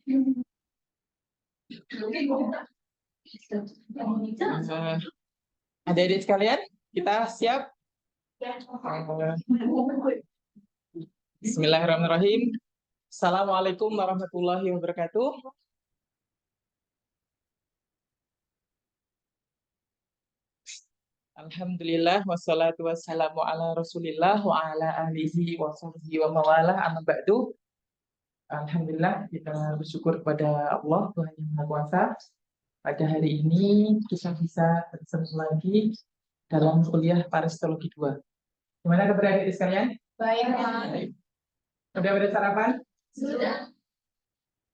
Eh, Adik-adik sekalian, kita siap? Bismillahirrahmanirrahim. Assalamualaikum warahmatullahi wabarakatuh. Alhamdulillah wassalatu wassalamu ala Rasulillah wa ala alihi wa sahbihi wa mawalah amma ba'du. Alhamdulillah kita bersyukur kepada Allah Tuhan yang Maha Kuasa. Pada hari ini kita bisa bertemu lagi dalam kuliah Paristologi 2. Gimana kabar adik sekalian? Baik. Sudah pada sarapan? Sudah.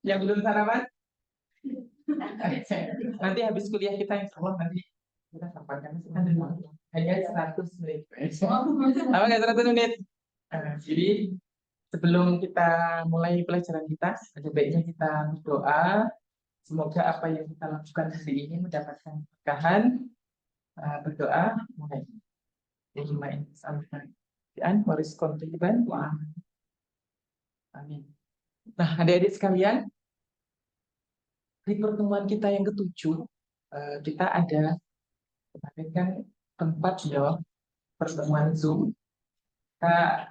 Yang belum sarapan? Nanti habis kuliah kita insya Allah nanti kita sampaikan hanya 100 menit. Apa nggak 100 menit? Jadi sebelum kita mulai pelajaran kita, ada baiknya kita berdoa. Semoga apa yang kita lakukan hari ini mendapatkan berkahan. Berdoa mulai. Amin. Nah, adik-adik sekalian, di pertemuan kita yang ketujuh, kita ada kemarin kan tempat ya pertemuan Zoom. Kita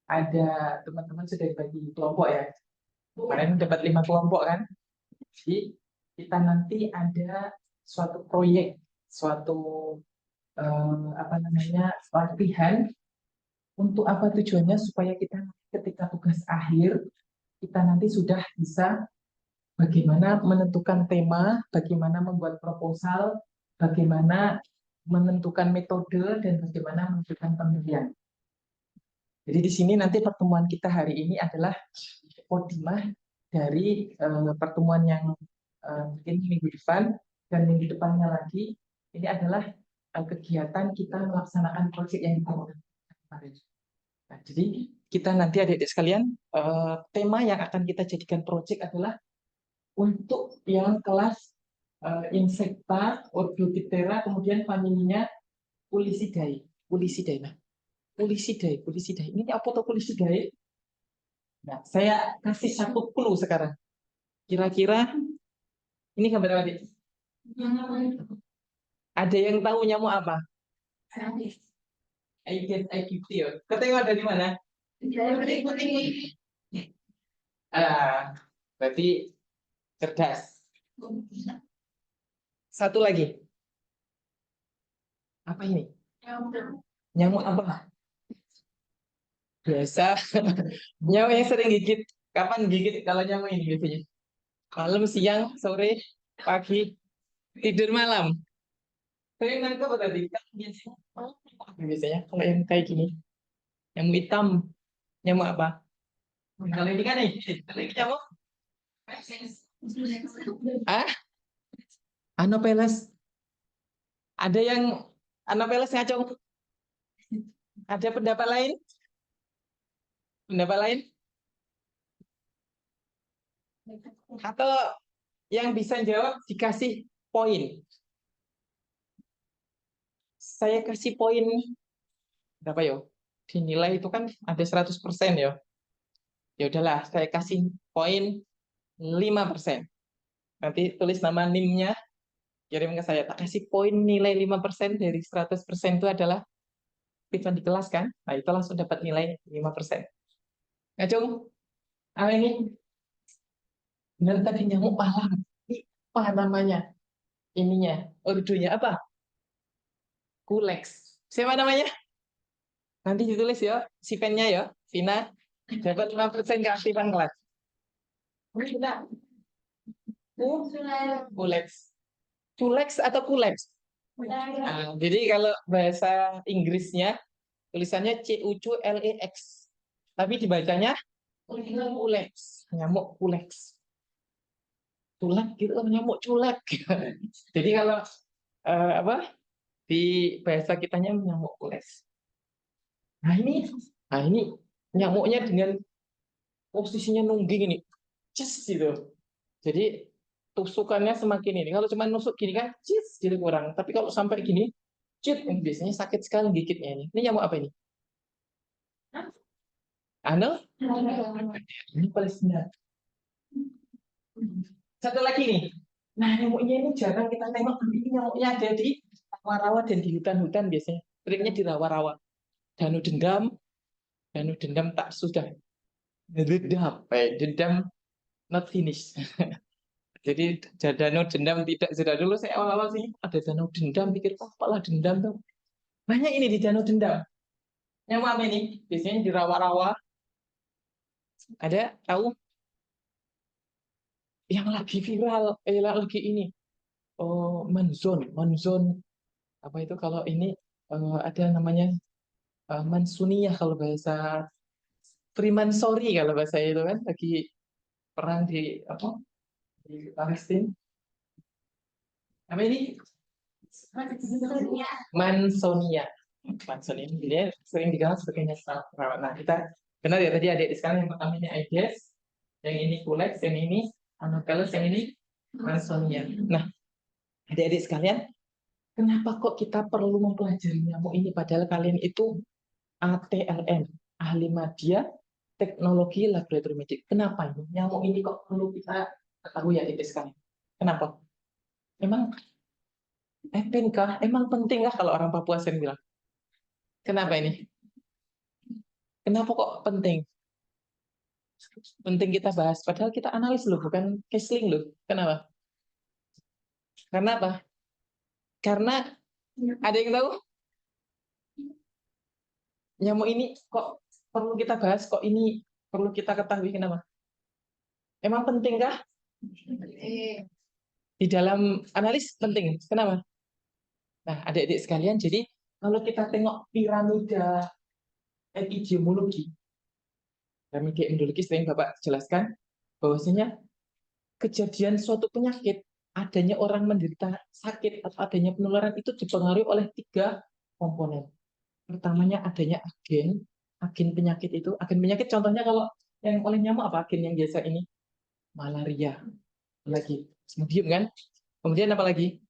ada teman-teman sudah dibagi kelompok ya. Kemarin dapat 5 kelompok kan. Jadi kita nanti ada suatu proyek, suatu latihan. Untuk apa tujuannya? Supaya kita ketika tugas akhir kita nanti sudah bisa bagaimana menentukan tema, bagaimana membuat proposal, bagaimana menentukan metode, dan bagaimana menentukan penelitian. Jadi di sini nanti pertemuan kita hari ini adalah khotimah dari pertemuan yang mungkin minggu depan dan minggu depannya lagi. Ini adalah kegiatan kita melaksanakan proyek yang kita kemarin. Nah, jadi kita nanti adik-adik sekalian, tema yang akan kita jadikan proyek adalah untuk yang kelas Insecta, Ordoiptera, kemudian familinya Pulisidae. Nah, Pulisidae. Ini apa tuh Pulisidae? Nah, saya kasih satu clue sekarang. Kira-kira ini gambar apa, Dik? Ada yang tahu nyamuk apa? Aegypti. Kau tengok dari mana? Berarti cerdas. Satu lagi. Apa ini? Nyamuk apa? Biasa. Nyamuk yang sering gigit. Kapan gigit kalau nyamuk ini biasanya? Malam, siang, sore, pagi, tidur malam. Sering nangkep tadi. Biasanya kalau yang kayak gini, nyamuk hitam, nyamuk apa? Kalau ini kan nih, kalau ini nyamuk? Ah? Anopheles. Ada yang Anopheles ngacung? Ada pendapat lain? Pendapat lain? Atau yang bisa jawab dikasih poin? Saya kasih poin berapa yo? Dinilai itu kan ada 100% ya. Ya udahlah, saya kasih poin 5%. Nanti tulis nama NIM-nya, kirim ke saya. Tak kasih poin nilai 5% dari 100% itu adalah aktifan di kelas kan? Nah, itu langsung dapat nilai 5%. Ngacung? Apa ini? Benar tadi nyamuk malam. Apa namanya? Ininya, ordonya apa? Kulex. Siapa namanya? Nanti ditulis ya, si pennya ya. Vina, dapat 5% keaktifan kelas. Vina. Kulex. Kulex atau kulex? Nah, jadi kalau bahasa Inggrisnya, tulisannya CUCLEX. Tapi dibacanya kulex. Nyamuk kulex. Tulek gitu, nyamuk culek. Jadi kalau di bahasa kitanya nyamuk kulex. Nah ini nyamuknya dengan posisinya nungging ini, cis gitu. Jadi tusukannya semakin ini. Kalau cuma nusuk gini kan, cis jadi kurang. Tapi kalau sampai gini, cit, biasanya sakit sekali gigitnya ini. Ini nyamuk apa ini? Ano? Ini Palestina. Satu lagi nih. Nah, nyamuknya ini jarang kita tengok, tapi ini nyamuknya ada di rawa-rawa dan di hutan-hutan biasanya. Seringnya di rawa-rawa. Danu dendam, danu dendam tak sudah. Dendam not finish. Jadi danu dendam tidak sudah. Dulu saya awal-awal sih ada danu dendam, pikir oh, apalah dendam tuh. Banyak ini di danu dendam. Nyamuk apa ini? Biasanya di rawa-rawa. Ada tahu yang lagi viral, lagi ini. Oh, manzon, manzon. Apa itu kalau ini ada namanya Mansuniyah kalau bahasa Freemansori kalau bahasa itu kan lagi perang di apa di Palestina. Apa ini? Mansonia. Mansonia ini dia sering dikenal sebagai nyesal perawat. Nah, kita kenal ya tadi adik sekarang yang pertama ini Aedes, yang ini Culex, yang ini Anopheles, yang ini Mansonia. Nah, adik-adik sekalian, kenapa kok kita perlu mempelajari nyamuk ini padahal kalian itu ATLM, ahli media teknologi laboratorium medik. Kenapa ini? Nyamuk ini kok perlu kita ketahui ya adik sekalian? Kenapa? Emang kah? Emang penting kah kalau orang Papua sering bilang? Kenapa ini? Kenapa kok penting? Penting kita bahas. Padahal kita analis loh, bukan casing loh. Kenapa? Karena apa? Karena ada yang tahu? Nyamuk ini kok perlu kita bahas, kok ini perlu kita ketahui. Kenapa? Emang penting kah? Di dalam analis penting. Kenapa? Nah, adik-adik sekalian, jadi kalau kita tengok piramida epidemiologi, piramida epidemiologi sering Bapak jelaskan, bahwasanya kejadian suatu penyakit, adanya orang menderita sakit atau adanya penularan itu dipengaruhi oleh 3 komponen. Pertamanya adanya agen penyakit itu. Agen penyakit contohnya kalau yang oleh nyamuk apa agen yang biasa ini? Malaria. Lagi. Kemudian kan? Kemudian apa lagi?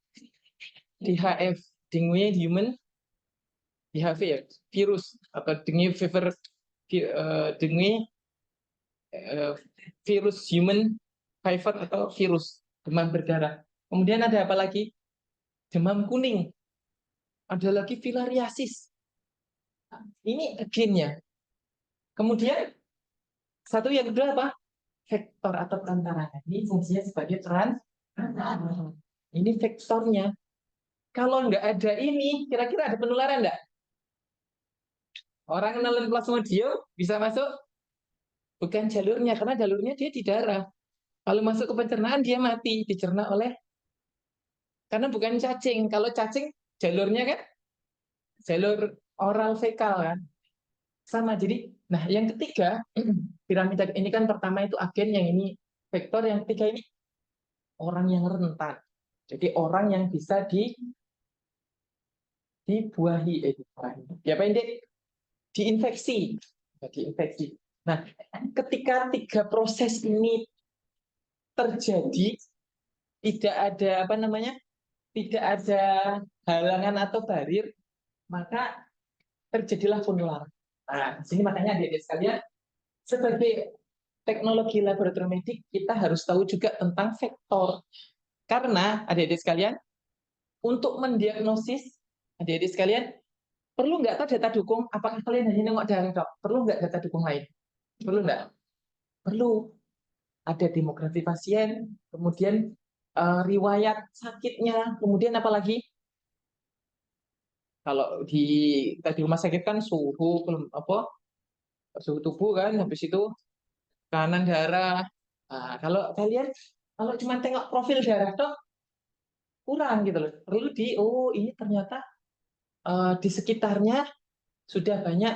DHF, dengue human DHV ya, virus atau dengue fever, dengue virus human fever atau virus demam berdarah. Kemudian ada apa lagi? Demam kuning. Ada lagi filariasis. Ini agennya. Kemudian satu yang kedua apa? Vektor atau perantara. Ini fungsinya sebagai perantara. Ini vektornya. Kalau nggak ada ini, kira-kira ada penularan nggak? Orang nelen plasmodium bisa masuk? Bukan jalurnya, karena jalurnya dia di darah. Kalau masuk ke pencernaan dia mati, dicerna oleh, karena bukan cacing. Kalau cacing jalurnya kan jalur oral fekal kan. Sama. Jadi, nah yang ketiga, piramida ini kan pertama itu agen, yang ini vektor, yang ketiga ini orang yang rentan. Jadi orang yang bisa dibuahi, diapain deh? Diinfeksi. Diinfeksi. Nah, ketika 3 proses ini terjadi, tidak ada apa namanya, tidak ada halangan atau barir, maka terjadilah penularan. Nah, di sini makanya adik-adik sekalian, sebagai teknologi laboratorium medik, kita harus tahu juga tentang vektor. Karena adik-adik sekalian, untuk mendiagnosis, adik-adik sekalian, perlu nggak tahu data dukung? Apakah kalian hanya nengok darah, dok? Perlu nggak data dukung lain? Perlu nggak? Perlu. Ada demografi pasien, kemudian riwayat sakitnya, kemudian apa lagi? Kalau kita di rumah sakit kan suhu apa suhu tubuh kan, habis itu tekanan darah. Nah, kalau kalian kalau cuma tengok profil darah dok kurang gitu loh. Perlu ini ternyata di sekitarnya sudah banyak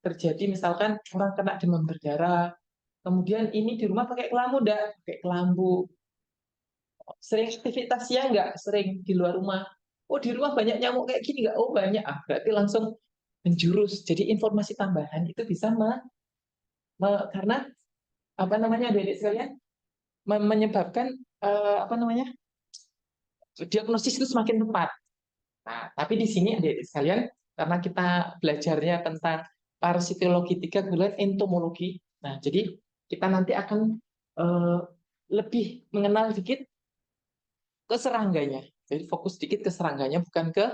terjadi, misalkan orang kena demam berdarah. Kemudian ini di rumah pakai kelambu enggak? Pakai kelambu. Sering aktivitasnya enggak? Sering di luar rumah. Oh, di rumah banyak nyamuk kayak gini enggak? Oh, banyak. Berarti langsung menjurus. Jadi informasi tambahan itu bisa karena apa namanya adik-adik sekalian menyebabkan apa namanya diagnosis itu semakin tepat. Nah, tapi di sini adik-adik sekalian, karena kita belajarnya tentang parasitologi 3 bulan entomologi. Nah, jadi kita nanti akan lebih mengenal dikit ke serangganya. Jadi fokus dikit ke serangganya, bukan ke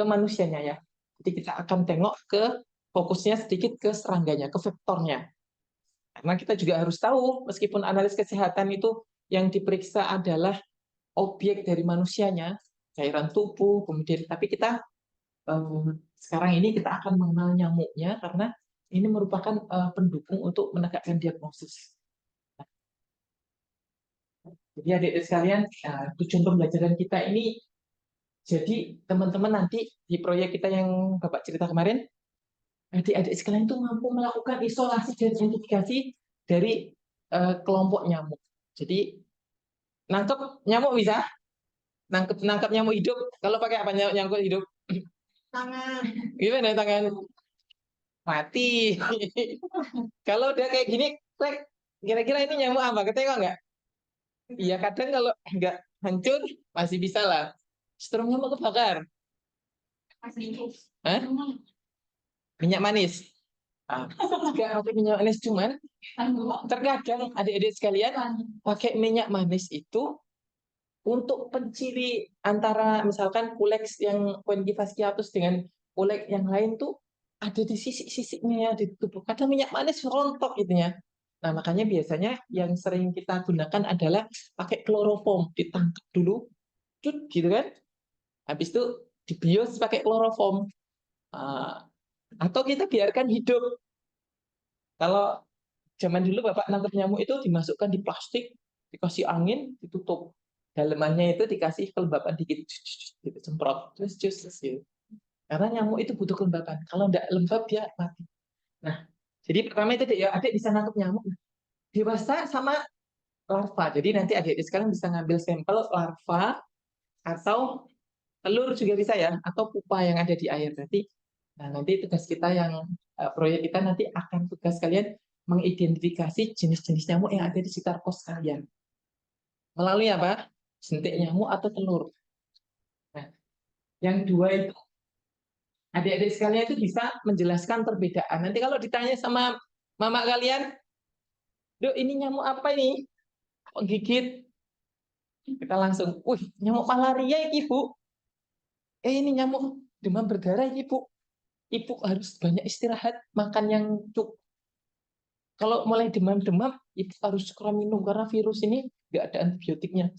manusianya ya. Jadi kita akan tengok ke fokusnya sedikit ke serangganya, ke vektornya. Karena kita juga harus tahu, meskipun analis kesehatan itu yang diperiksa adalah objek dari manusianya, cairan tubuh, kemudian tapi kita sekarang ini kita akan mengenal nyamuknya karena ini merupakan pendukung untuk menegakkan diagnosis. Jadi adik-adik sekalian, tujuan pembelajaran kita ini, jadi teman-teman nanti di proyek kita yang Bapak cerita kemarin, adik-adik sekalian itu mampu melakukan isolasi dan identifikasi dari kelompok nyamuk. Jadi nangkep nyamuk bisa, nangkep nyamuk hidup. Kalau pakai apa nyamuk hidup? Tangan. Gimana tangan? Mati. Kalau udah kayak gini, kira-kira ini nyamuk apa? Ketengok nggak? Iya, kadang kalau nggak hancur masih bisa lah. Setrum nyamuk kebakar. Hah? Minyak manis. Nggak pakai minyak manis, cuman terkadang adik-adik sekalian pakai minyak manis itu untuk penciri antara misalkan kuleks yang Coenquifasciatus dengan kuleks yang lain tuh ada di sisi-sisinya ya di tubuh. Kadang minyak manis rontok gitu ya. Nah, makanya biasanya yang sering kita gunakan adalah pakai kloroform, ditangkap dulu, cut gitu kan. Habis itu dibius pakai kloroform. Atau kita biarkan hidup. Kalau zaman dulu Bapak nangkep nyamuk itu dimasukkan di plastik, dikasih angin, ditutup. Dalemannya itu dikasih kelembapan dikit, gitu, semprot, terus jus, gitu. Karena nyamuk itu butuh kelembapan. Kalau nggak lembab dia mati. Nah, jadi pertama itu ya adik bisa nangkep nyamuk dewasa sama larva. Jadi nanti adik sekarang bisa ngambil sampel larva atau telur juga bisa ya, atau pupa yang ada di air. Nanti tugas kita yang proyek kita nanti akan tugas kalian mengidentifikasi jenis-jenis nyamuk yang ada di sekitar kos kalian. Melalui apa? Jentik nyamuk atau telur. Nah, yang dua itu adik-adik sekalian itu bisa menjelaskan perbedaan. Nanti kalau ditanya sama mama kalian, "Duk, ini nyamuk apa ini? Kok gigit?" Kita langsung, "Wih, nyamuk malaria ini, Bu. Ini nyamuk demam berdarah ini, Bu. Ibu harus banyak istirahat, makan yang cukup. Kalau mulai demam-demam, ibu harus segera minum karena virus ini nggak ada antibiotiknya.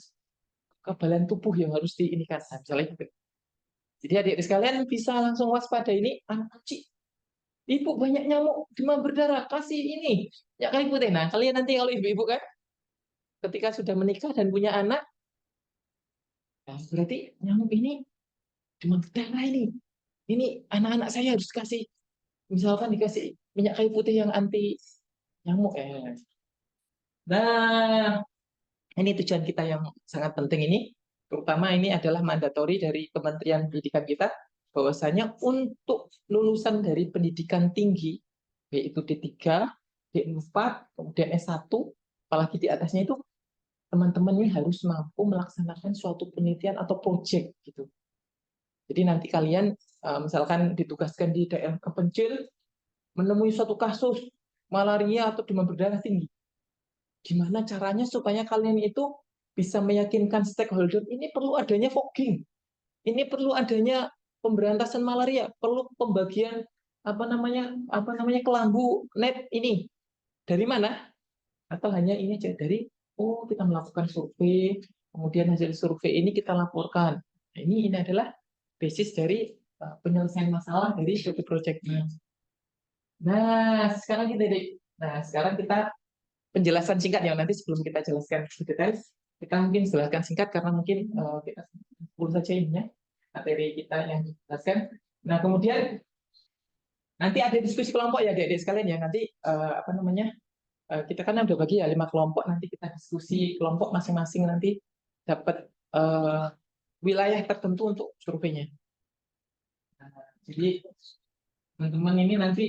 Kekebalan tubuh yang harus diinikan." Nah, misalnya gitu. Jadi adik-adik sekalian bisa langsung waspada ini, anak kecil. Ibu banyak nyamuk demam berdarah, kasih ini. Ya kayu putih. Nah, kalian nanti kalau ibu-ibu kan, ketika sudah menikah dan punya anak, nah, berarti nyamuk ini demam berdarah ini. Ini anak-anak saya harus kasih, misalkan dikasih minyak kayu putih yang anti nyamuk. Nah, ini tujuan kita yang sangat penting ini, terutama ini adalah mandatori dari Kementerian Pendidikan kita, bahwasanya untuk lulusan dari pendidikan tinggi, yaitu D3, D4, kemudian S1, apalagi di atasnya itu, teman-teman ini harus mampu melaksanakan suatu penelitian atau proyek gitu. Jadi nanti kalian misalkan ditugaskan di daerah terpencil, menemui suatu kasus malaria atau demam berdarah tinggi. Gimana caranya supaya kalian itu bisa meyakinkan stakeholder ini perlu adanya fogging, ini perlu adanya pemberantasan malaria, perlu pembagian apa namanya kelambu net ini dari mana? Atau hanya ini aja dari kita melakukan survei, kemudian hasil survei ini kita laporkan. Nah, ini adalah basis dari penyelesaian masalah dari suatu proyeknya. Nah, sekarang kita penjelasan singkat ya, nanti sebelum kita jelaskan detail, kita mungkin jelaskan singkat karena mungkin kita perlu saja ini ya, materi kita yang dijelaskan. Nah, kemudian nanti ada diskusi kelompok ya adik-adik sekalian ya, nanti kita kan udah bagi ya 5 kelompok, nanti kita diskusi kelompok masing-masing nanti dapat wilayah tertentu untuk surveinya. Nah, jadi teman-teman ini nanti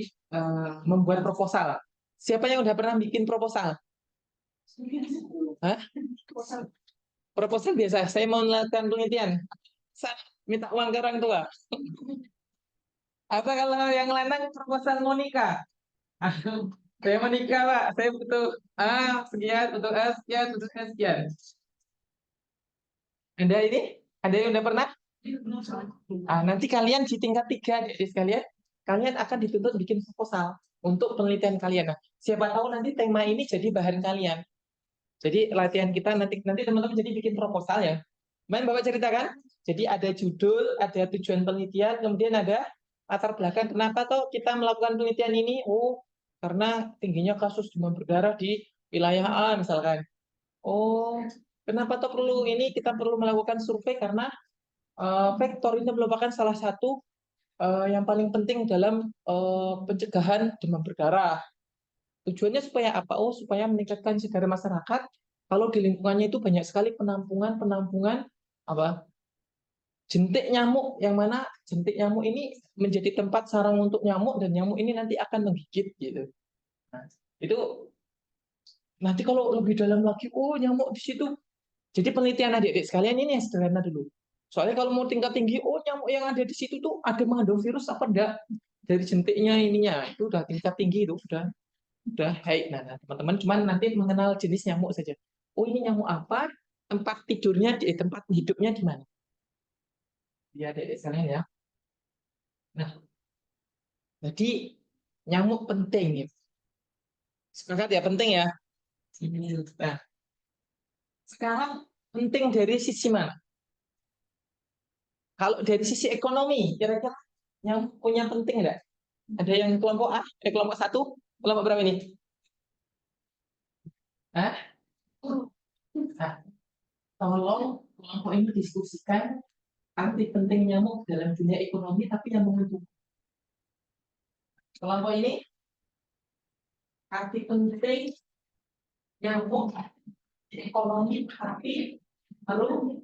membuat proposal. Siapa yang udah pernah bikin proposal? Hah? Proposal biasa, saya mau melakukan penelitian. Saya minta uang ke orang tua. Apa kalau yang lanang proposal mau nikah? Saya menikah, Pak. Saya butuh A, sekian, butuh A, sekian, butuh A, sekian. Anda ini? Ada yang udah pernah? Nanti kalian di tingkat 3, adik sekalian, kalian akan dituntut bikin proposal untuk penelitian kalian. Nah, siapa tahu nanti tema ini jadi bahan kalian. Jadi latihan kita nanti teman-teman jadi bikin proposal ya. Main Bapak ceritakan. Jadi ada judul, ada tujuan penelitian, kemudian ada latar belakang kenapa toh kita melakukan penelitian ini. Oh, karena tingginya kasus demam berdarah di wilayah A misalkan. Oh, kenapa toh perlu ini kita perlu melakukan survei karena vektor ini merupakan salah satu yang paling penting dalam pencegahan demam berdarah. Tujuannya supaya apa? Oh, supaya meningkatkan kesadaran masyarakat. Kalau di lingkungannya itu banyak sekali penampungan apa? Jentik nyamuk, yang mana jentik nyamuk ini menjadi tempat sarang untuk nyamuk dan nyamuk ini nanti akan menggigit gitu. Nah, itu nanti kalau lebih dalam lagi, oh nyamuk di situ. Jadi penelitian adik-adik sekalian ini yang sederhana dulu. Soalnya kalau mau tingkat tinggi, oh nyamuk yang ada di situ tuh ada mengandung virus apa enggak? Dari jentiknya ininya itu udah tingkat tinggi itu udah high. Nah, teman-teman cuman nanti mengenal jenis nyamuk saja. Oh ini nyamuk apa? Tempat tidurnya di tempat hidupnya di mana? Ya adik-adik sekalian ya. Nah, jadi nyamuk penting ya. Sepakat ya penting ya. Nah, sekarang penting dari sisi mana? Kalau dari sisi ekonomi, kira-kira nyamuk punya penting enggak? Ada yang kelompok A, kelompok 1, kelompok berapa ini? Hah? Nah, tolong kelompok ini diskusikan arti penting nyamuk dalam dunia ekonomi, tapi yang menguntungkan. Kelompok ini arti penting nyamuk di ekonomi, tapi perlu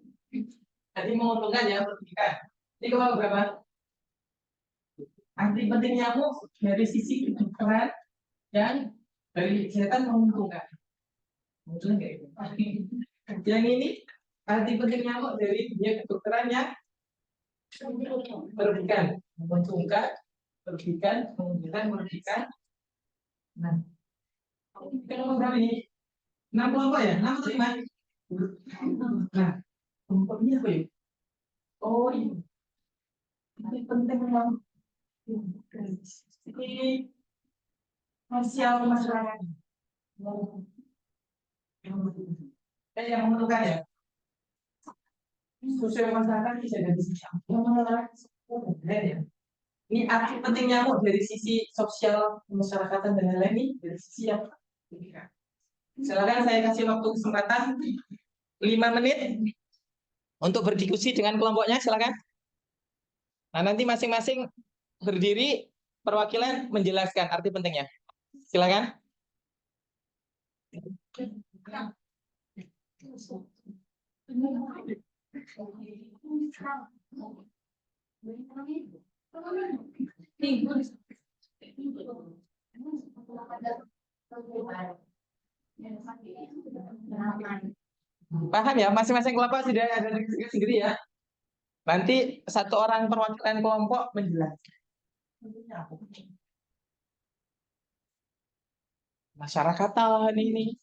jadi menguntungkan ya pendidikan. Ini kelompok berapa? Arti penting nyamuk dari sisi kedokteran dan dari kesehatan menguntungkan. Menguntungkan nggak itu? Yang ini arti penting nyamuk dari dunia kedokteran yang merugikan, menguntungkan, merugikan, menguntungkan, merugikan. Nah, kelompok berapa ini? 6 kelompok ya? 6 atau 5? Nah, kelompok ini apa ya? Oh, ini. Ini penting memang. Ini sosial masyarakat. Yang menentukan ya. Sosial masyarakat bisa dari sisi ya. Ini arti penting nyamuk dari sisi sosial kemasyarakatan dan lain-lain ini dari sisi yang pendidikan. Silakan saya kasih waktu kesempatan 5 menit untuk berdiskusi dengan kelompoknya, silakan. Nah, nanti masing-masing berdiri perwakilan menjelaskan arti pentingnya. Silakan. Paham ya, masing-masing kelompok sudah ada sendiri ya. Nanti satu orang perwakilan kelompok menjelaskan. Masyarakatan ini.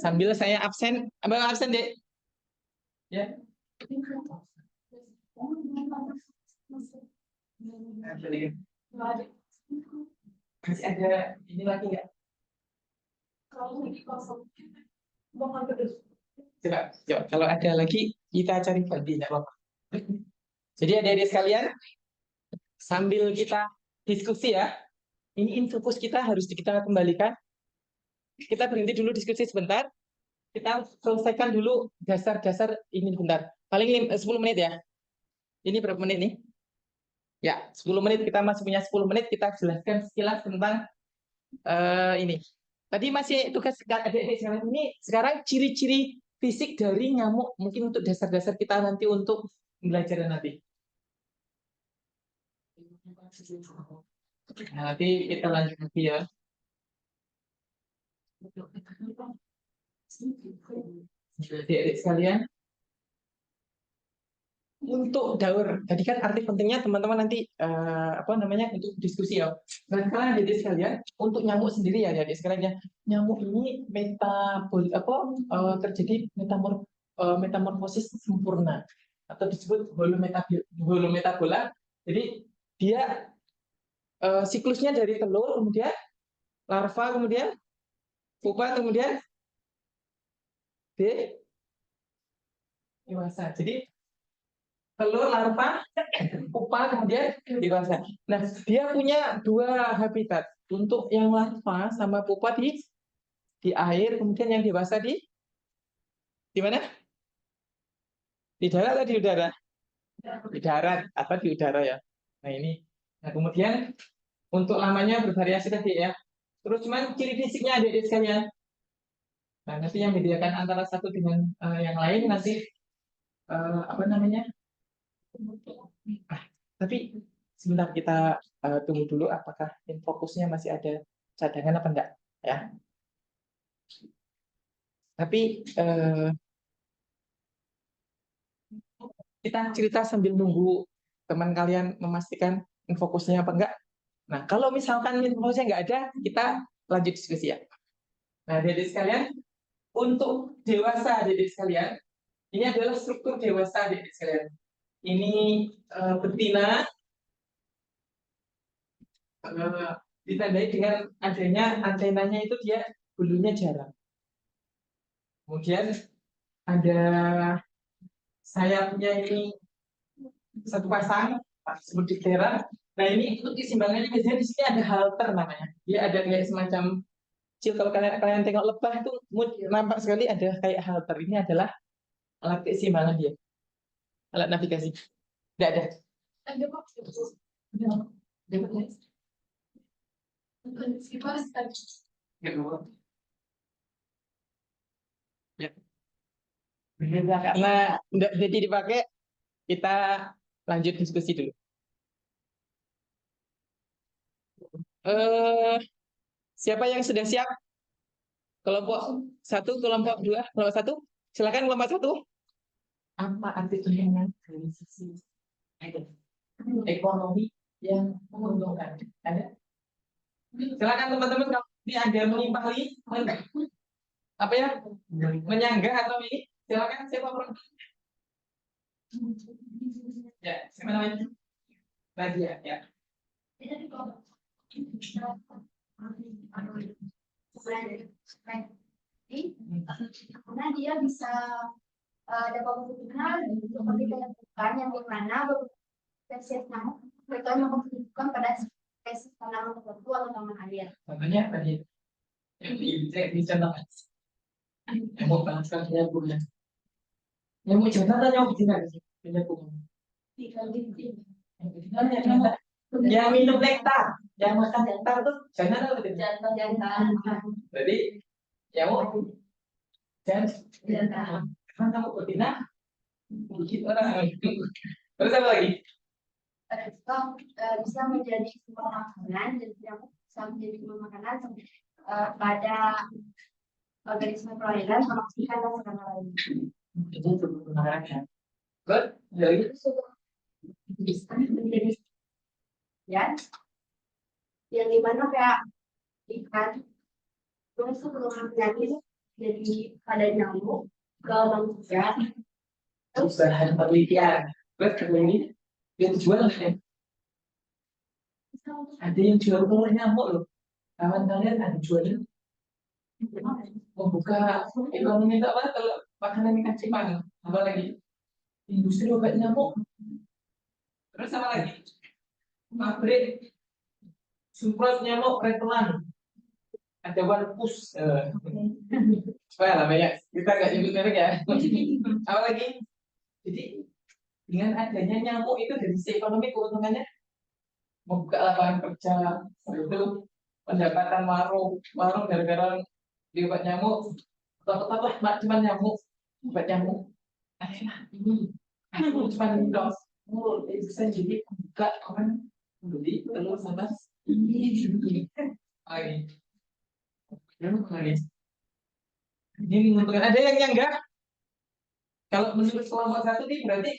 Sambil saya absen, abang absen deh. Ya. Masih ada ini lagi nggak? Coba, kalau ada lagi kita cari ganti, tidak apa-apa. Jadi adik-adik sekalian, sambil kita diskusi ya, ini fokus kita harus kita kembalikan. Kita berhenti dulu diskusi sebentar. Kita selesaikan dulu dasar-dasar ini bentar. Paling 10 menit ya. Ini berapa menit nih? Ya, 10 menit. Kita masih punya 10 menit. Kita jelaskan sekilas tentang ini. Tadi masih tugas adik-adik sekalian ini. Sekarang ciri-ciri fisik dari nyamuk. Mungkin untuk dasar-dasar kita nanti untuk belajar nanti. Nah, nanti kita lanjut lagi ya. Adik-adik sekalian, untuk daur. Jadi kan arti pentingnya teman-teman nanti apa namanya untuk diskusi ya. Dan kalian jadi sekalian untuk nyamuk sendiri ya jadi sekalian ya. Nyamuk ini terjadi metamorfosis sempurna atau disebut holometabola. Jadi dia siklusnya dari telur kemudian larva kemudian pupa kemudian dewasa. Jadi telur larva pupa kemudian dewasa. Nah, dia punya dua habitat. Untuk yang larva sama pupa di air, kemudian yang dewasa di mana? Di darat atau di udara? Di darat atau di udara ya. Nah, ini. Nah, kemudian untuk lamanya bervariasi tadi ya. Terus cuman ciri fisiknya adik-adik sekalian. Nah, nanti yang membedakan antara satu dengan yang lain nanti apa namanya? Tapi sebentar kita tunggu dulu apakah fokusnya masih ada cadangan apa enggak ya. Tapi kita cerita sambil nunggu teman kalian memastikan fokusnya apa enggak. Nah, kalau misalkan fokusnya enggak ada, kita lanjut diskusi ya. Nah, adik-adik sekalian, untuk dewasa adik-adik sekalian, ini adalah struktur dewasa adik-adik sekalian. Ini betina ditandai dengan adanya antenanya itu dia bulunya jarang. Kemudian ada sayapnya ini satu pasang seperti tera. Nah ini untuk keseimbangannya biasanya di sini ada halter namanya. Dia ada kayak semacam kecil kalau kalian tengok lebah itu nampak sekali ada kayak halter. Ini adalah alat keseimbangan dia, alat navigasi. Tidak ada. Ada kok. Ya. Karena tidak jadi dipakai, kita lanjut diskusi dulu. Siapa yang sudah siap? Kelompok satu, kelompok dua, kelompok satu. Silakan kelompok satu. Apa arti tunjangan dari sisi ekonomi yang menguntungkan? Ada? Silakan teman-teman kalau ini ada menimpali, apa ya? Menyanggah atau ini? Silakan siapa perempuan? Ya, siapa namanya? Nadia, ya. Karena dia bisa dapat keuntungan seperti penentukan yang dimana spesies nyamuk mereka membutuhkan pada spesies tanaman tertentu atau tanaman air. Contohnya tadi yang dicontohkan nyamuk bangsa punya nyamuk jantan atau nyamuk betina punya yang minum nektar, yang makan nektar tuh jantan atau betina? Jantan. Jadi nyamuk jantan. Kan kamu betina dikit orang. Terus apa lagi? Bisa menjadi sumber makanan dan nyamuk bisa menjadi sumber makanan pada organisme perairan termasuk ikan dan segala lain. Itu sumber makanannya. Good. Jadi Bisa menjadi ya yang dimana kayak ikan terus sebelum jadi pada nyamuk ke manusia terus bahan penelitian. Terus ini dia dijual kan? Ada yang jual telur nyamuk loh. Kawan kalian ada jualnya? Membuka ekonomi itu apa? Kalau makanan ikan cupang, apa lagi? Industri obat nyamuk. Terus apa lagi? Pabrik semprot nyamuk retelan. Ada Warpus. Supaya lah banyak. Kita nggak nyebut merek ya. Apa lagi? Jadi dengan adanya nyamuk itu dari sisi ekonomi keuntungannya membuka lapangan kerja, itu pendapatan warung gara-gara obat nyamuk, tetap lah cuma nyamuk, obat nyamuk. Ini aku cuma dong, bisa jadi buka orang beli telur sama ini lagi. Ini menguntungkan. Ada yang enggak? Kalau menurut kelompok satu nih berarti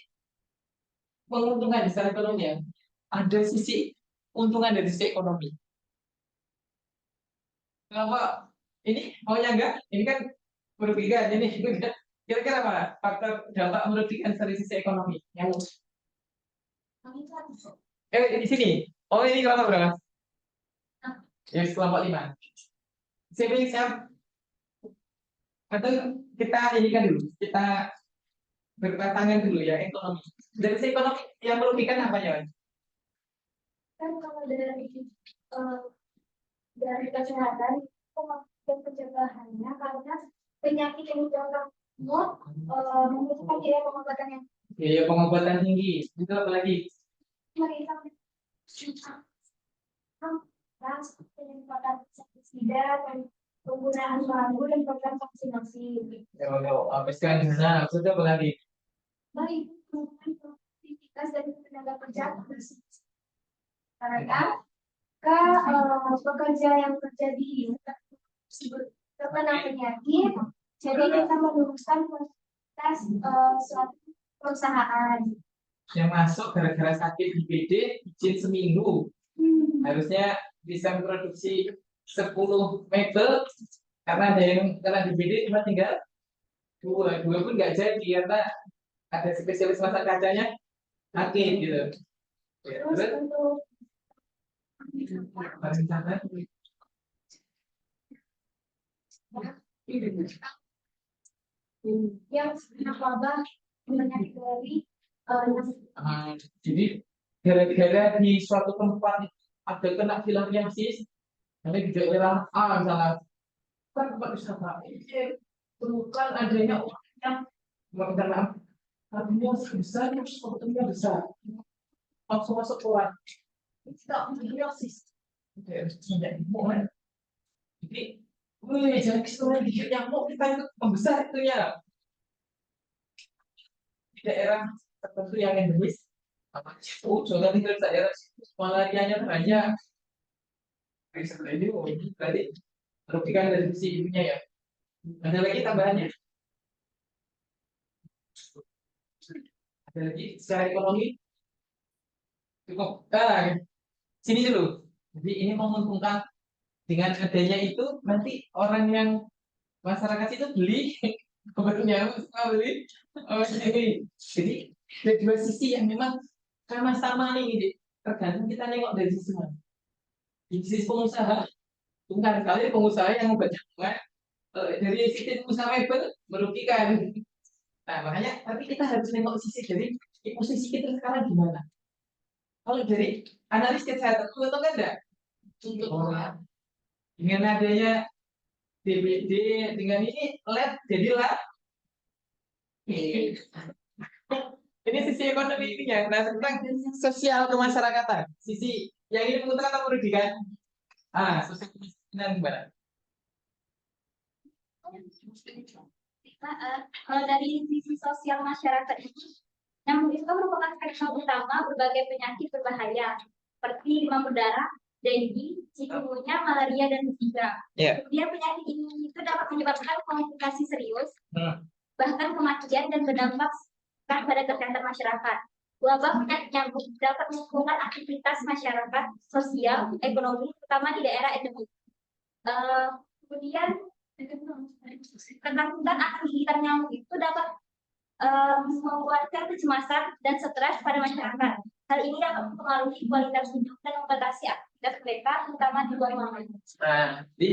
menguntungkan secara ekonomi ya. Ada sisi untungan dari sisi ekonomi. Kenapa? Ini maunya enggak? Ini kan merugikan. Ini kira-kira apa faktor dampak merugikan dari sisi ekonomi? Yang di sini. Oh ini kelompok berapa? Ya kelompok 5. Siapa siap? Atau kita ini kan dulu. Kita berpasangan dulu ya ekonomi. Dari sisi ekonomi yang merugikan apa ya? Kan kalau eh, dari kesehatan dan pencegahannya karena penyakit yang dianggap membutuhkan biaya pengobatan yang Biaya pengobatan tinggi. Itu apa lagi? penyemprotan pestisida dan penggunaan bambu dan program vaksinasi. Habiskan sana. Sudah apa lagi? Baik, produktivitas dari tenaga kerja karena pekerja yang kerja di terkena penyakit, jadi kita menurunkan kualitas suatu perusahaan. Yang masuk gara-gara sakit IBD izin seminggu. Harusnya bisa memproduksi 10 mebel karena ada yang kena DBD cuma tinggal dua pun nggak jadi karena ada spesialis masak kacanya sakit gitu. Terus Terus untuk pariwisata yang wabah penyakit dari jadi gara-gara di suatu tempat ada kena filariasis, nanti di daerah A misalnya kan tempat wisata ini temukan adanya orang yang menggunakan artinya besar, sebetulnya besar, langsung masuk keluar. Tidak filariasis. Tidak dimulai. Jadi, wih, jangan keseluruhan digigit nyamuk kita itu membesar itunya di daerah tertentu yang endemis. Jangan tinggal di daerah malarianya banyak. Seperti itu, berarti merugikan dari sisi itunya ya. Ada lagi tambahannya? Ada lagi secara ekonomi? Cukup. Sini dulu. Jadi ini menguntungkan dengan adanya itu nanti orang yang masyarakat itu beli kebetulan beli ini. Jadi ada dua sisi yang memang sama-sama nih, gitu. Tergantung kita nengok dari sisi mana. Di sisi pengusaha, bukan sekali pengusaha yang membaca dari sisi pengusaha mebel merugikan. Nah makanya tapi kita harus nengok sisi dari posisi kita sekarang gimana. Kalau dari analis kesehatan itu kan enggak untuk dengan adanya DBD dengan ini lab jadi lab. Ini sisi ekonomi ini ya. Nah tentang sosial kemasyarakatan, sisi yang ini menguntungkan atau merugikan? Sosial kemasyarakatan gimana? Kalau dari sisi sosial masyarakat ini, nyamuk itu merupakan faktor utama berbagai penyakit berbahaya seperti demam berdarah, dengue, chikungunya, malaria, dan zika. Kemudian penyakit ini itu dapat menyebabkan komplikasi serius, bahkan kematian dan berdampak pada kesehatan masyarakat. Wabah penyakit nyamuk dapat mengganggu aktivitas masyarakat, sosial, ekonomi, terutama di daerah endemik. Kemudian ketakutan akan gigitan nyamuk itu dapat membuatkan kecemasan dan stres pada masyarakat. Hal ini dapat mempengaruhi kualitas hidup dan membatasi aktivitas mereka, terutama di luar ruangan. Di